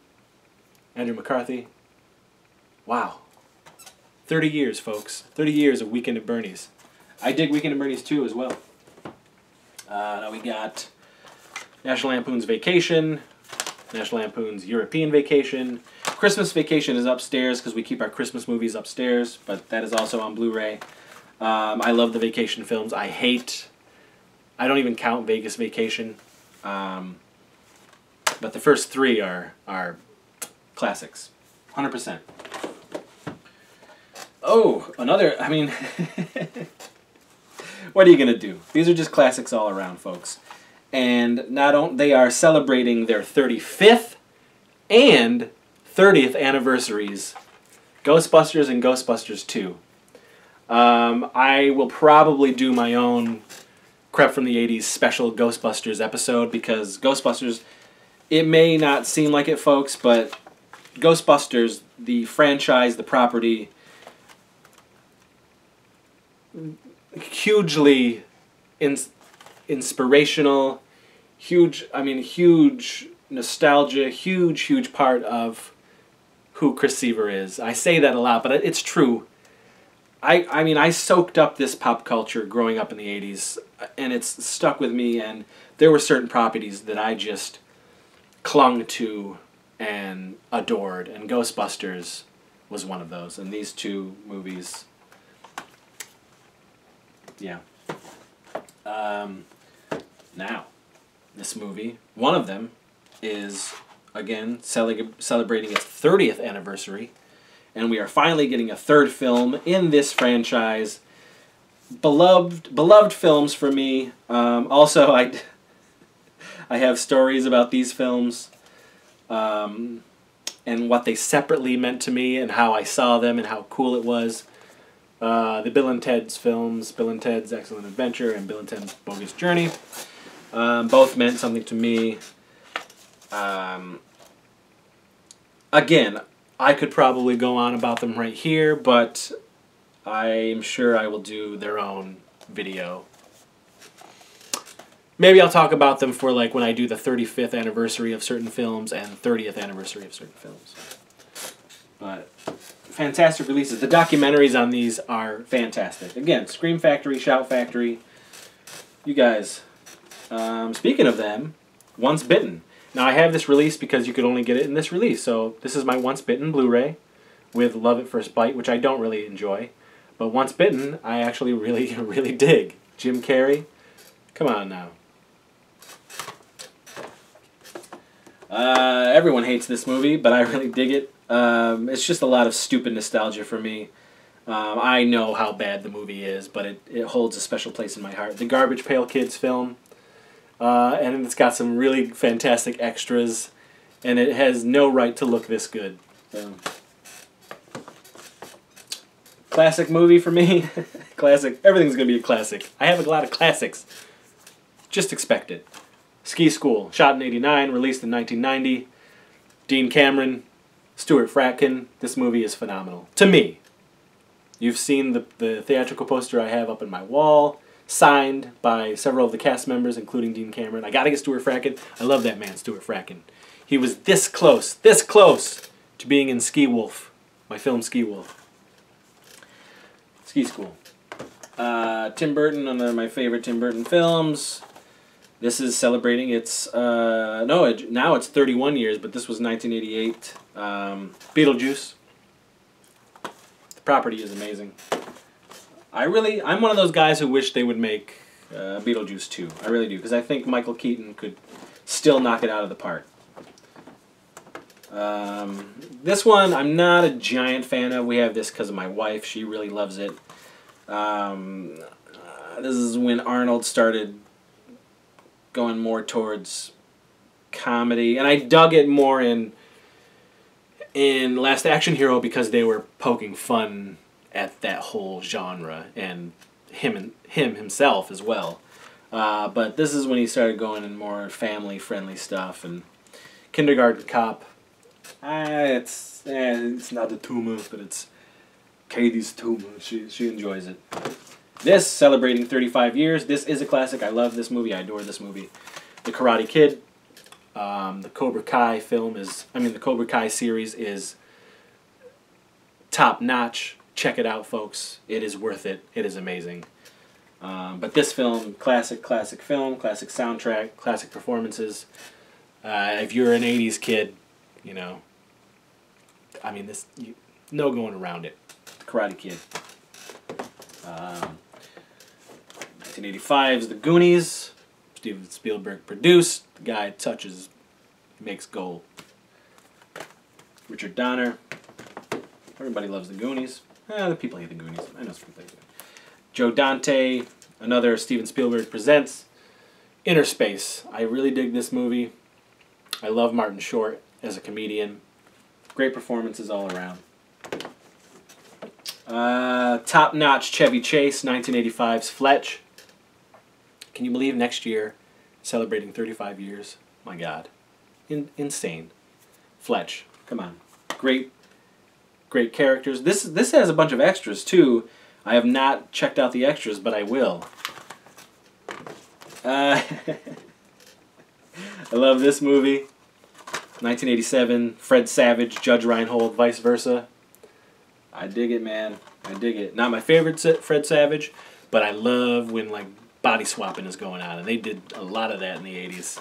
Andrew McCarthy. Wow. 30 years, folks. 30 years of Weekend at Bernie's. I dig Weekend at Bernie's too as well. Now we got National Lampoon's Vacation, National Lampoon's European Vacation. Christmas Vacation is upstairs because we keep our Christmas movies upstairs, but that is also on Blu-ray. I love the vacation films. I don't even count Vegas Vacation. But the first three are classics. 100%. Oh, another, I mean, what are you going to do? These are just classics all around, folks. And they are celebrating their 35th and 30th anniversaries. Ghostbusters and Ghostbusters 2. I will probably do my own Crap from the 80s special Ghostbusters episode, because Ghostbusters, it may not seem like it, folks, but Ghostbusters, the franchise, the property, hugely inspirational, huge nostalgia, huge part of who Chris Seaver is. I say that a lot, but it's true. I mean, I soaked up this pop culture growing up in the 80s, and it's stuck with me, and there were certain properties that I just clung to and adored, and Ghostbusters was one of those, and these two movies, yeah. Now, this movie, one of them is, again, celebrating its 30th anniversary, and we are finally getting a third film in this franchise. Beloved films for me. Also, I have stories about these films, and what they separately meant to me, and how I saw them, and how cool it was. The Bill and Ted's films, Bill and Ted's Excellent Adventure and Bill and Ted's Bogus Journey, both meant something to me. Again, I could probably go on about them right here, but I'm sure I will do their own video. Maybe I'll talk about them for like when I do the 35th anniversary of certain films and 30th anniversary of certain films. But fantastic releases. The documentaries on these are fantastic. Again, Scream Factory, Shout Factory. You guys, speaking of them, Once Bitten. Now, I have this release because you could only get it in this release. So this is my Once Bitten Blu-ray with Love at First Bite, which I don't really enjoy. But Once Bitten, I actually really dig. Jim Carrey. Come on now. Everyone hates this movie, but I really dig it. It's just a lot of stupid nostalgia for me. I know how bad the movie is, but it holds a special place in my heart. The Garbage Pail Kids film. And it's got some really fantastic extras, and it has no right to look this good. So, classic movie for me. Classic. Everything's going to be a classic. I have a lot of classics. Just expect it. Ski School, shot in '89, released in 1990. Dean Cameron, Stuart Fratkin. This movie is phenomenal. To me. You've seen the theatrical poster I have up on my wall, signed by several of the cast members, including Dean Cameron. I gotta get Stuart Fratkin. I love that man, Stuart Fratkin. He was this close to being in Ski Wolf, my film Ski Wolf. Ski School. Tim Burton, one of my favorite Tim Burton films. This is celebrating its, now it's 31 years, but this was 1988. Beetlejuice. The property is amazing. I'm one of those guys who wish they would make Beetlejuice 2. I really do, because I think Michael Keaton could still knock it out of the park. This one, I'm not a giant fan of. We have this because of my wife. She really loves it. This is when Arnold started going more towards comedy. And I dug it more in Last Action Hero because they were poking fun at that whole genre, and him himself as well. But this is when he started going in more family-friendly stuff. And Kindergarten Cop, it's not the tumor, but it's Katie's tumor. She enjoys it. This, celebrating 35 years, this is a classic. I love this movie. I adore this movie. The Karate Kid. The Cobra Kai the Cobra Kai series is top-notch. Check it out, folks. It is worth it. It is amazing. But this film, classic film, classic soundtrack, classic performances. If you're an 80s kid, you know, I mean, no going around it. Karate Kid. 1985's The Goonies. Steven Spielberg produced. The guy touches, makes gold. Richard Donner. Everybody loves The Goonies. The people hate The Goonies. I know some people hate it. Joe Dante. Another Steven Spielberg presents. Inner Space. I really dig this movie. I love Martin Short as a comedian. Great performances all around. Top-notch Chevy Chase, 1985's Fletch. Can you believe next year, celebrating 35 years? My God. Insane. Fletch. Come on. Great characters. This has a bunch of extras, too. I have not checked out the extras, but I will. I love this movie. 1987, Fred Savage, Judge Reinhold, vice versa. I dig it, man. I dig it. Not my favorite Fred Savage, but I love when like body swapping is going on, and they did a lot of that in the 80s.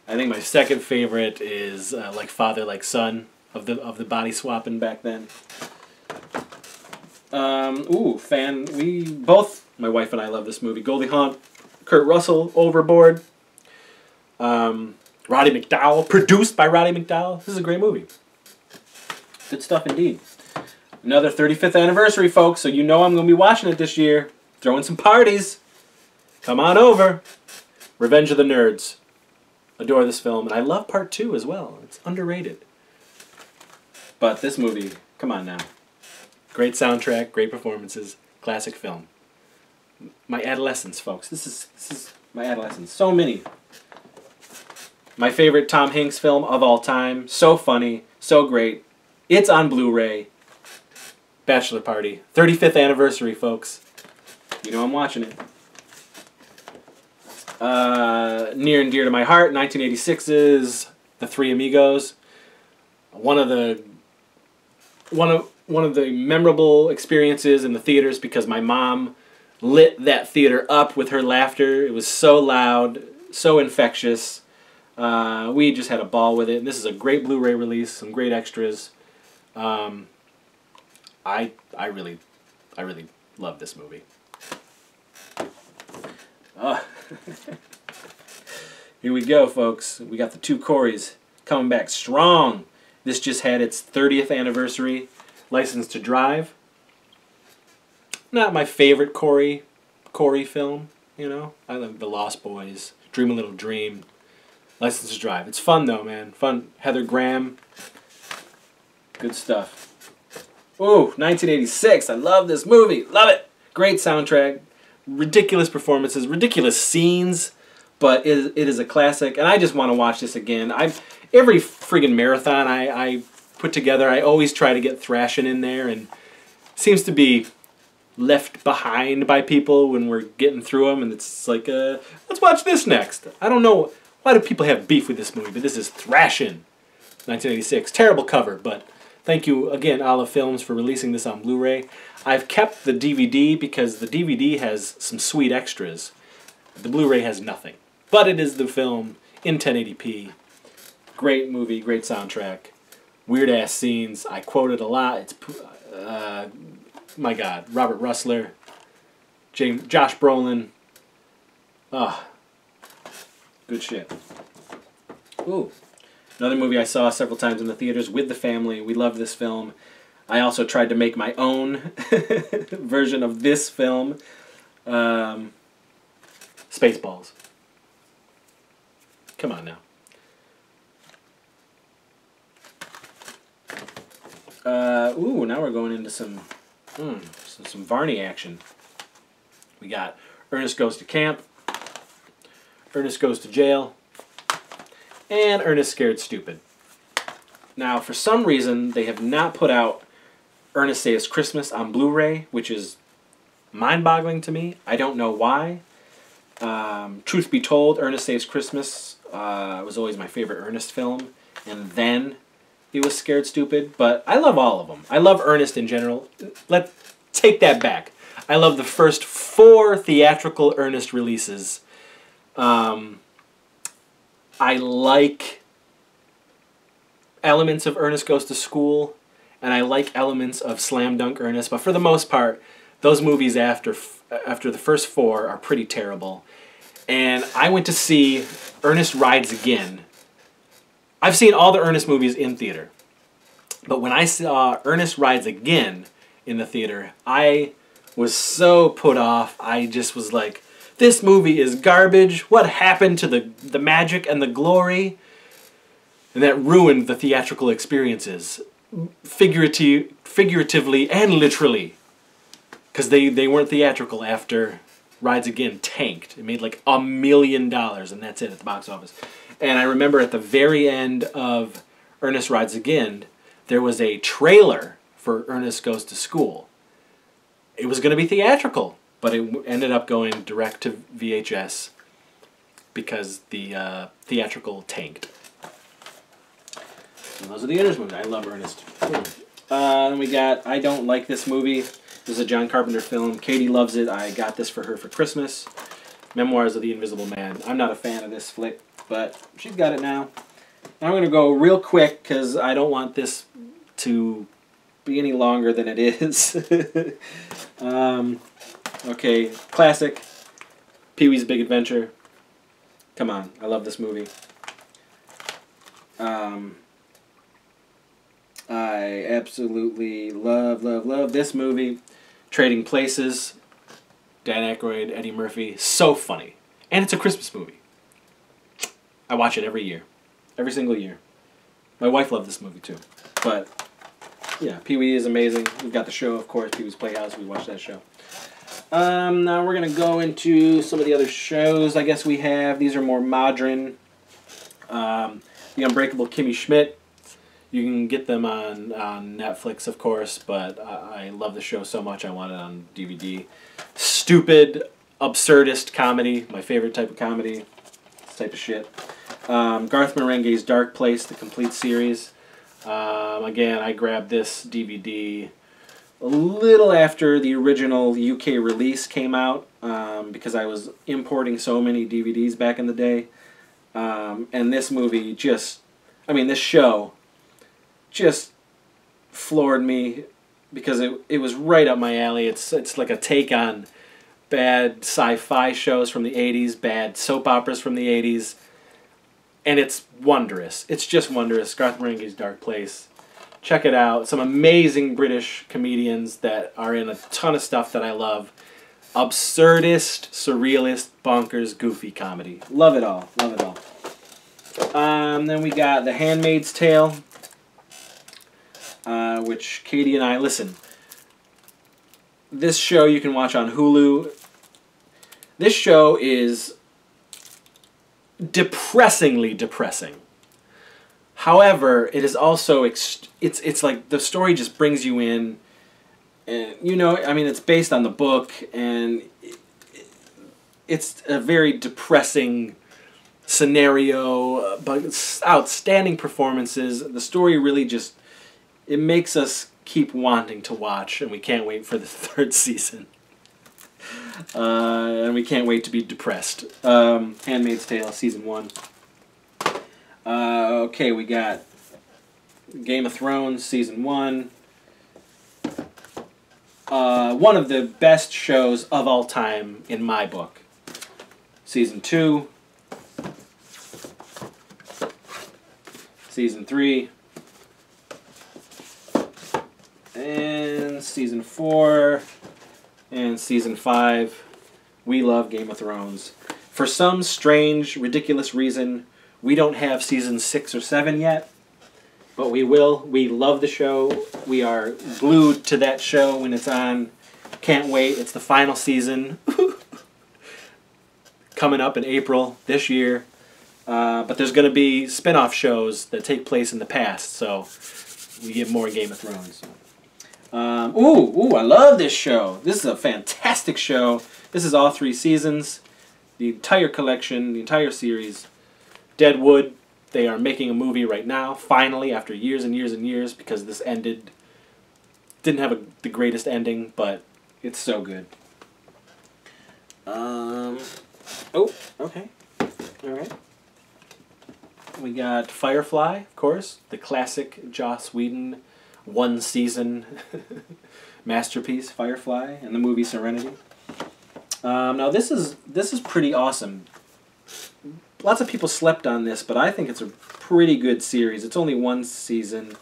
I think my second favorite is Like Father, Like Son of the body swapping back then. My wife and I love this movie. Goldie Hawn, Kurt Russell, Overboard. Roddy McDowall, produced by Roddy McDowall. This is a great movie. Good stuff indeed. Another 35th anniversary, folks, so you know I'm going to be watching it this year. Throwing some parties. Come on over. Revenge of the Nerds. Adore this film, and I love part 2 as well. It's underrated. But this movie, come on now. Great soundtrack, great performances, classic film. My adolescence, folks. This is my adolescence. So many. My favorite Tom Hanks film of all time. So funny, so great. It's on Blu-ray. Bachelor Party. 35th anniversary, folks. You know I'm watching it. Near and dear to my heart, 1986's The Three Amigos. One of the memorable experiences in the theaters because my mom lit that theater up with her laughter. It was so loud, so infectious. We just had a ball with it. And this is a great Blu-ray release, some great extras. I really love this movie. Here we go, folks. We got the two Corys coming back strong. This just had its 30th anniversary. License to Drive. Not my favorite Cory film, you know. I love The Lost Boys, Dream a Little Dream. License to Drive. It's fun though, man. Fun. Heather Graham. Good stuff. Ooh, 1986. I love this movie. Love it. Great soundtrack. Ridiculous performances. Ridiculous scenes. But it is a classic. And I just want to watch this again. Every friggin' marathon I put together, I always try to get thrashing in there. And it seems to be left behind by people when we're getting through them. And it's like, let's watch this next. I don't know. Why do people have beef with this movie? But this is Thrashin'. 1986. Terrible cover, but thank you again, Olive Films, for releasing this on Blu-ray. I've kept the DVD because the DVD has some sweet extras. The Blu-ray has nothing. But it is the film in 1080p. Great movie, great soundtrack. Weird-ass scenes. I quote it a lot. It's, my God, Robert Russler, Josh Brolin. Good shit. Ooh. Another movie I saw several times in the theaters with the family. We love this film. I also tried to make my own version of this film. Spaceballs. Come on now. Now we're going into some Varney action. We got Ernest Goes to Camp, Ernest Goes to Jail, and Ernest Scared Stupid. Now, for some reason, they have not put out Ernest Saves Christmas on Blu-ray, which is mind-boggling to me. I don't know why. Truth be told, Ernest Saves Christmas was always my favorite Ernest film, and then it was Scared Stupid, but I love all of them. I love Ernest in general. Let's take that back. I love the first 4 theatrical Ernest releases. I like elements of Ernest Goes to School, and I like elements of Slam Dunk Ernest, but for the most part, those movies after the first 4 are pretty terrible. And I went to see Ernest Rides Again. I've seen all the Ernest movies in theater, but when I saw Ernest Rides Again in the theater, I was so put off. I just was like, this movie is garbage. What happened to the magic and the glory? And that ruined the theatrical experiences, figuratively and literally. Because they weren't theatrical after Rides Again tanked. It made like $1 million, and that's it at the box office. And I remember at the very end of Ernest Rides Again, there was a trailer for Ernest Goes to School. It was going to be theatrical, but it ended up going direct to VHS because the theatrical tanked. And those are the Ernest movies. I love Ernest. Then we got I Don't Like This Movie. This is a John Carpenter film. Katie loves it. I got this for her for Christmas. Memoirs of the Invisible Man. I'm not a fan of this flick, but she's got it now. And I'm going to go real quick because I don't want this to be any longer than it is. Okay, classic. Pee-wee's Big Adventure. Come on, I love this movie. I absolutely love this movie. Trading Places. Dan Aykroyd, Eddie Murphy. So funny. And it's a Christmas movie. I watch it every year. Every single year. My wife loved this movie too. But, yeah, Pee-wee is amazing. We've got the show, of course, Pee-wee's Playhouse. We watched that show. Now we're going to go into some of the other shows I guess we have. These are more modern. The Unbreakable Kimmy Schmidt. You can get them on Netflix, of course, but I love the show so much I want it on DVD. Stupid, absurdist comedy. My favorite type of comedy. This type of shit. Garth Marenghi's Dark Place, the complete series. Again, I grabbed this DVD a little after the original UK release came out because I was importing so many DVDs back in the day. And this movie just, this show just floored me because it was right up my alley. It's like a take on bad sci-fi shows from the 80s, bad soap operas from the 80s, and it's wondrous. It's just wondrous. Garth Marenghi's Dark Place. Check it out. Some amazing British comedians that are in a ton of stuff that I love. Absurdist, surrealist, bonkers, goofy comedy. Love it all. Love it all. Then we got The Handmaid's Tale, which Katie and I, listen, this show you can watch on Hulu. This show is depressingly depressing. However, it is also, it's like the story just brings you in, and it's based on the book, and it's a very depressing scenario, but it's outstanding performances. The story really just, it makes us keep wanting to watch, and we can't wait for the 3rd season. And we can't wait to be depressed. Handmaid's Tale, Season 1. Okay, we got Game of Thrones, Season 1. One of the best shows of all time in my book. Season 2. Season 3. And Season 4. And Season 5. We love Game of Thrones. For some strange, ridiculous reason, we don't have Season 6 or 7 yet. But we will. We love the show. We are glued to that show when it's on. Can't wait. It's the final season. Coming up in April this year. But there's going to be spin-off shows that take place in the past. So we get more Game of Thrones. Ooh, I love this show. This is a fantastic show. This is all 3 seasons. The entire collection, the entire series. Deadwood. They are making a movie right now, finally, after years and years and years, because this didn't have the greatest ending, but It's so good. Oh, okay. All right. We got Firefly, of course, the classic Joss Whedon one-season masterpiece, Firefly, and the movie Serenity. Now this is pretty awesome. Lots of people slept on this, but I think it's a pretty good series. It's only one season,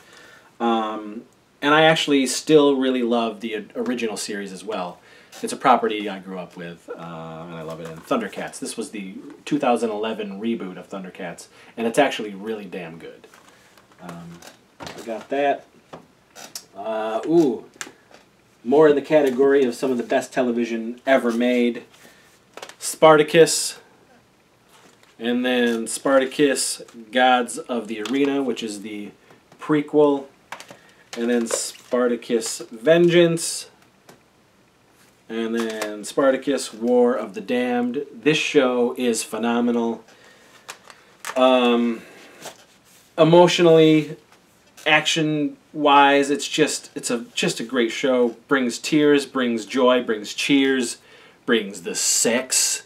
and I actually still really love the original series as well. It's a property I grew up with, and I love it. And Thundercats. This was the 2011 reboot of Thundercats, and it's actually really damn good. I got that. Ooh, more in the category of some of the best television ever made. Spartacus, and then Spartacus, Gods of the Arena, which is the prequel, and then Spartacus Vengeance, and then Spartacus War of the Damned. This show is phenomenal. Emotionally, action-wise, it's just a great show. Brings tears, brings joy, brings cheers, brings the sex.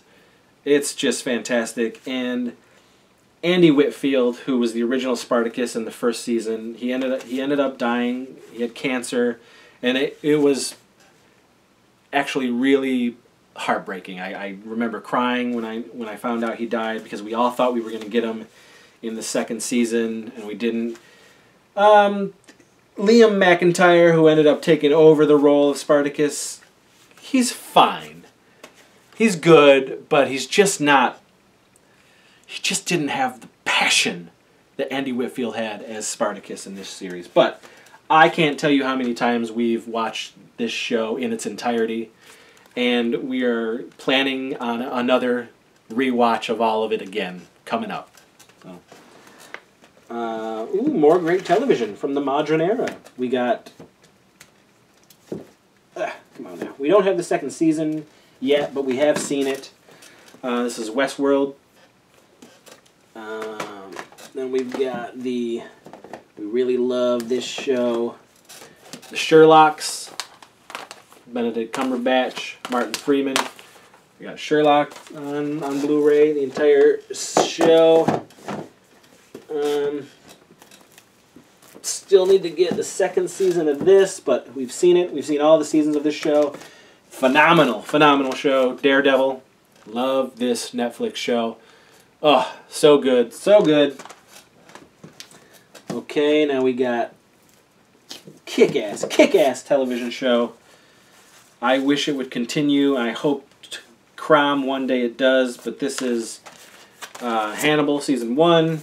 It's just fantastic. And Andy Whitfield, who was the original Spartacus in the first season, he ended up dying. He had cancer, and it was actually really heartbreaking. I remember crying when I found out he died, because we all thought we were going to get him in the second season, and we didn't. Liam McIntyre, who ended up taking over the role of Spartacus, he's fine. He's good, but he's just not... He just didn't have the passion that Andy Whitfield had as Spartacus in this series. But I can't tell you how many times we've watched this show in its entirety, and we are planning on another rewatch of all of it again coming up. So, ooh, more great television from the modern era. We got... come on now. We don't have the second season yet, but we have seen it. This is Westworld. Then we've got we really love this show, the Sherlocks, Benedict Cumberbatch, Martin Freeman. We got Sherlock on Blu-ray, the entire show. Still need to get the second season of this, but we've seen it. We've seen all the seasons of this show. Phenomenal, phenomenal show. Daredevil. Love this Netflix show. Oh, so good, so good. Okay, now we got kick-ass television show. I wish it would continue. I hope Crom one day it does, but this is Hannibal Season 1,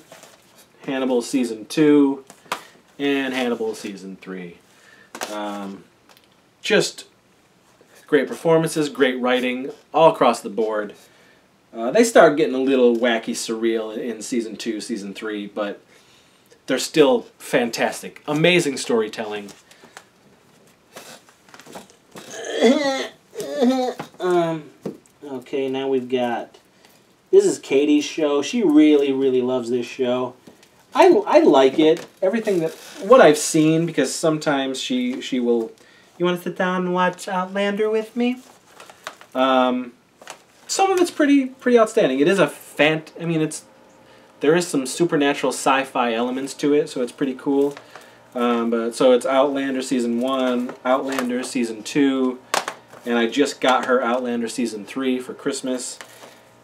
Hannibal Season 2, and Hannibal Season 3. Just great performances, great writing, all across the board. They start getting a little wacky surreal in Season 2, Season 3, but they're still fantastic. Amazing storytelling. Okay, now we've got... This is Katie's show. She really, really loves this show. I like it. Everything that... What I've seen, because sometimes she will... You want to sit down and watch Outlander with me? Some of it's pretty outstanding. It is a I mean, there is some supernatural sci-fi elements to it, so it's pretty cool. So it's Outlander Season 1, Outlander Season 2, and I just got her Outlander Season 3 for Christmas,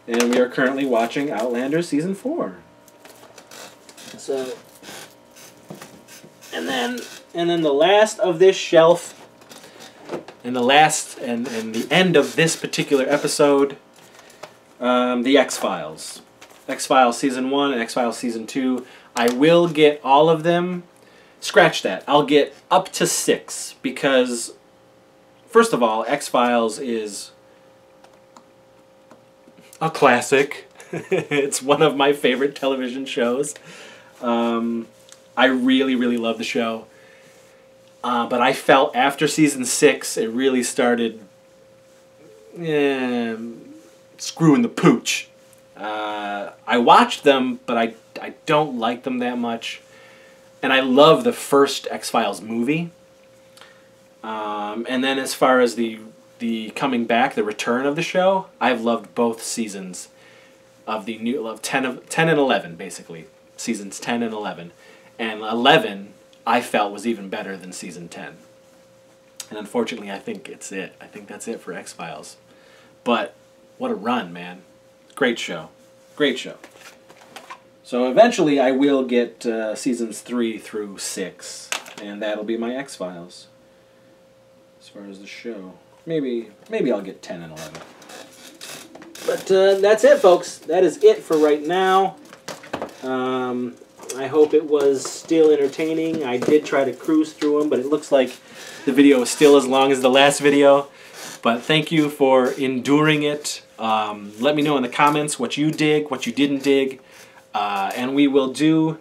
and we are currently watching Outlander Season 4. So, and then the last of this shelf, and the end of this particular episode, the X-Files. X-Files Season 1 and X-Files Season 2. I will get all of them. Scratch that. I'll get up to 6 because, first of all, X-Files is a classic. It's one of my favorite television shows. I really, really love the show. But I felt after Season 6, it really started screwing the pooch. I watched them, but I don't like them that much. And I love the first X-Files movie. And then as far as the the coming back, the return of the show, I've loved both seasons of the new 10 and 11 basically, seasons 10 and 11, and 11 I felt was even better than season 10. And unfortunately, I think it's it. I think that's it for X-Files. But what a run, man! Great show, great show. So eventually, I will get seasons 3 through 6, and that'll be my X-Files. As far as the show, maybe I'll get 10 and 11. But that's it, folks. That is it for right now. I hope it was still entertaining. I did try to cruise through them, but it looks like the video is still as long as the last video. But thank you for enduring it. Let me know in the comments what you dig, what you didn't dig. And we will do...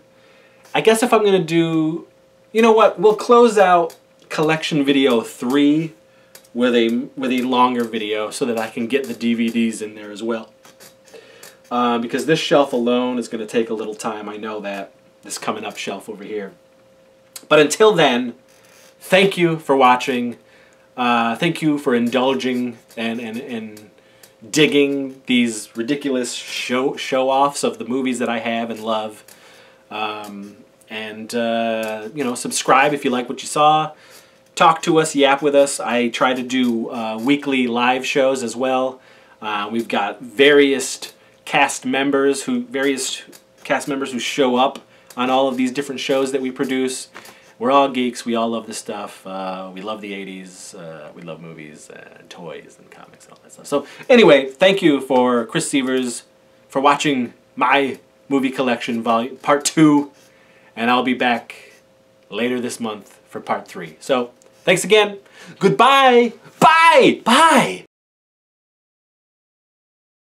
I guess if I'm going to do... You know what? We'll close out collection video 3 with a longer video so that I can get the DVDs in there as well. Because this shelf alone is going to take a little time. I know that. This coming up shelf over here. But until then, thank you for watching. Thank you for indulging and digging these ridiculous show-offs of the movies that I have and love. You know, subscribe if you like what you saw. Talk to us, yap with us. I try to do weekly live shows as well. We've got various cast members who show up on all of these different shows that we produce. We're all geeks. We all love this stuff. We love the 80s. We love movies and toys and comics and all that stuff. So anyway, thank you for Chris Sievers for watching my movie collection part 2. And I'll be back later this month for part 3. So thanks again. Goodbye. Bye. Bye.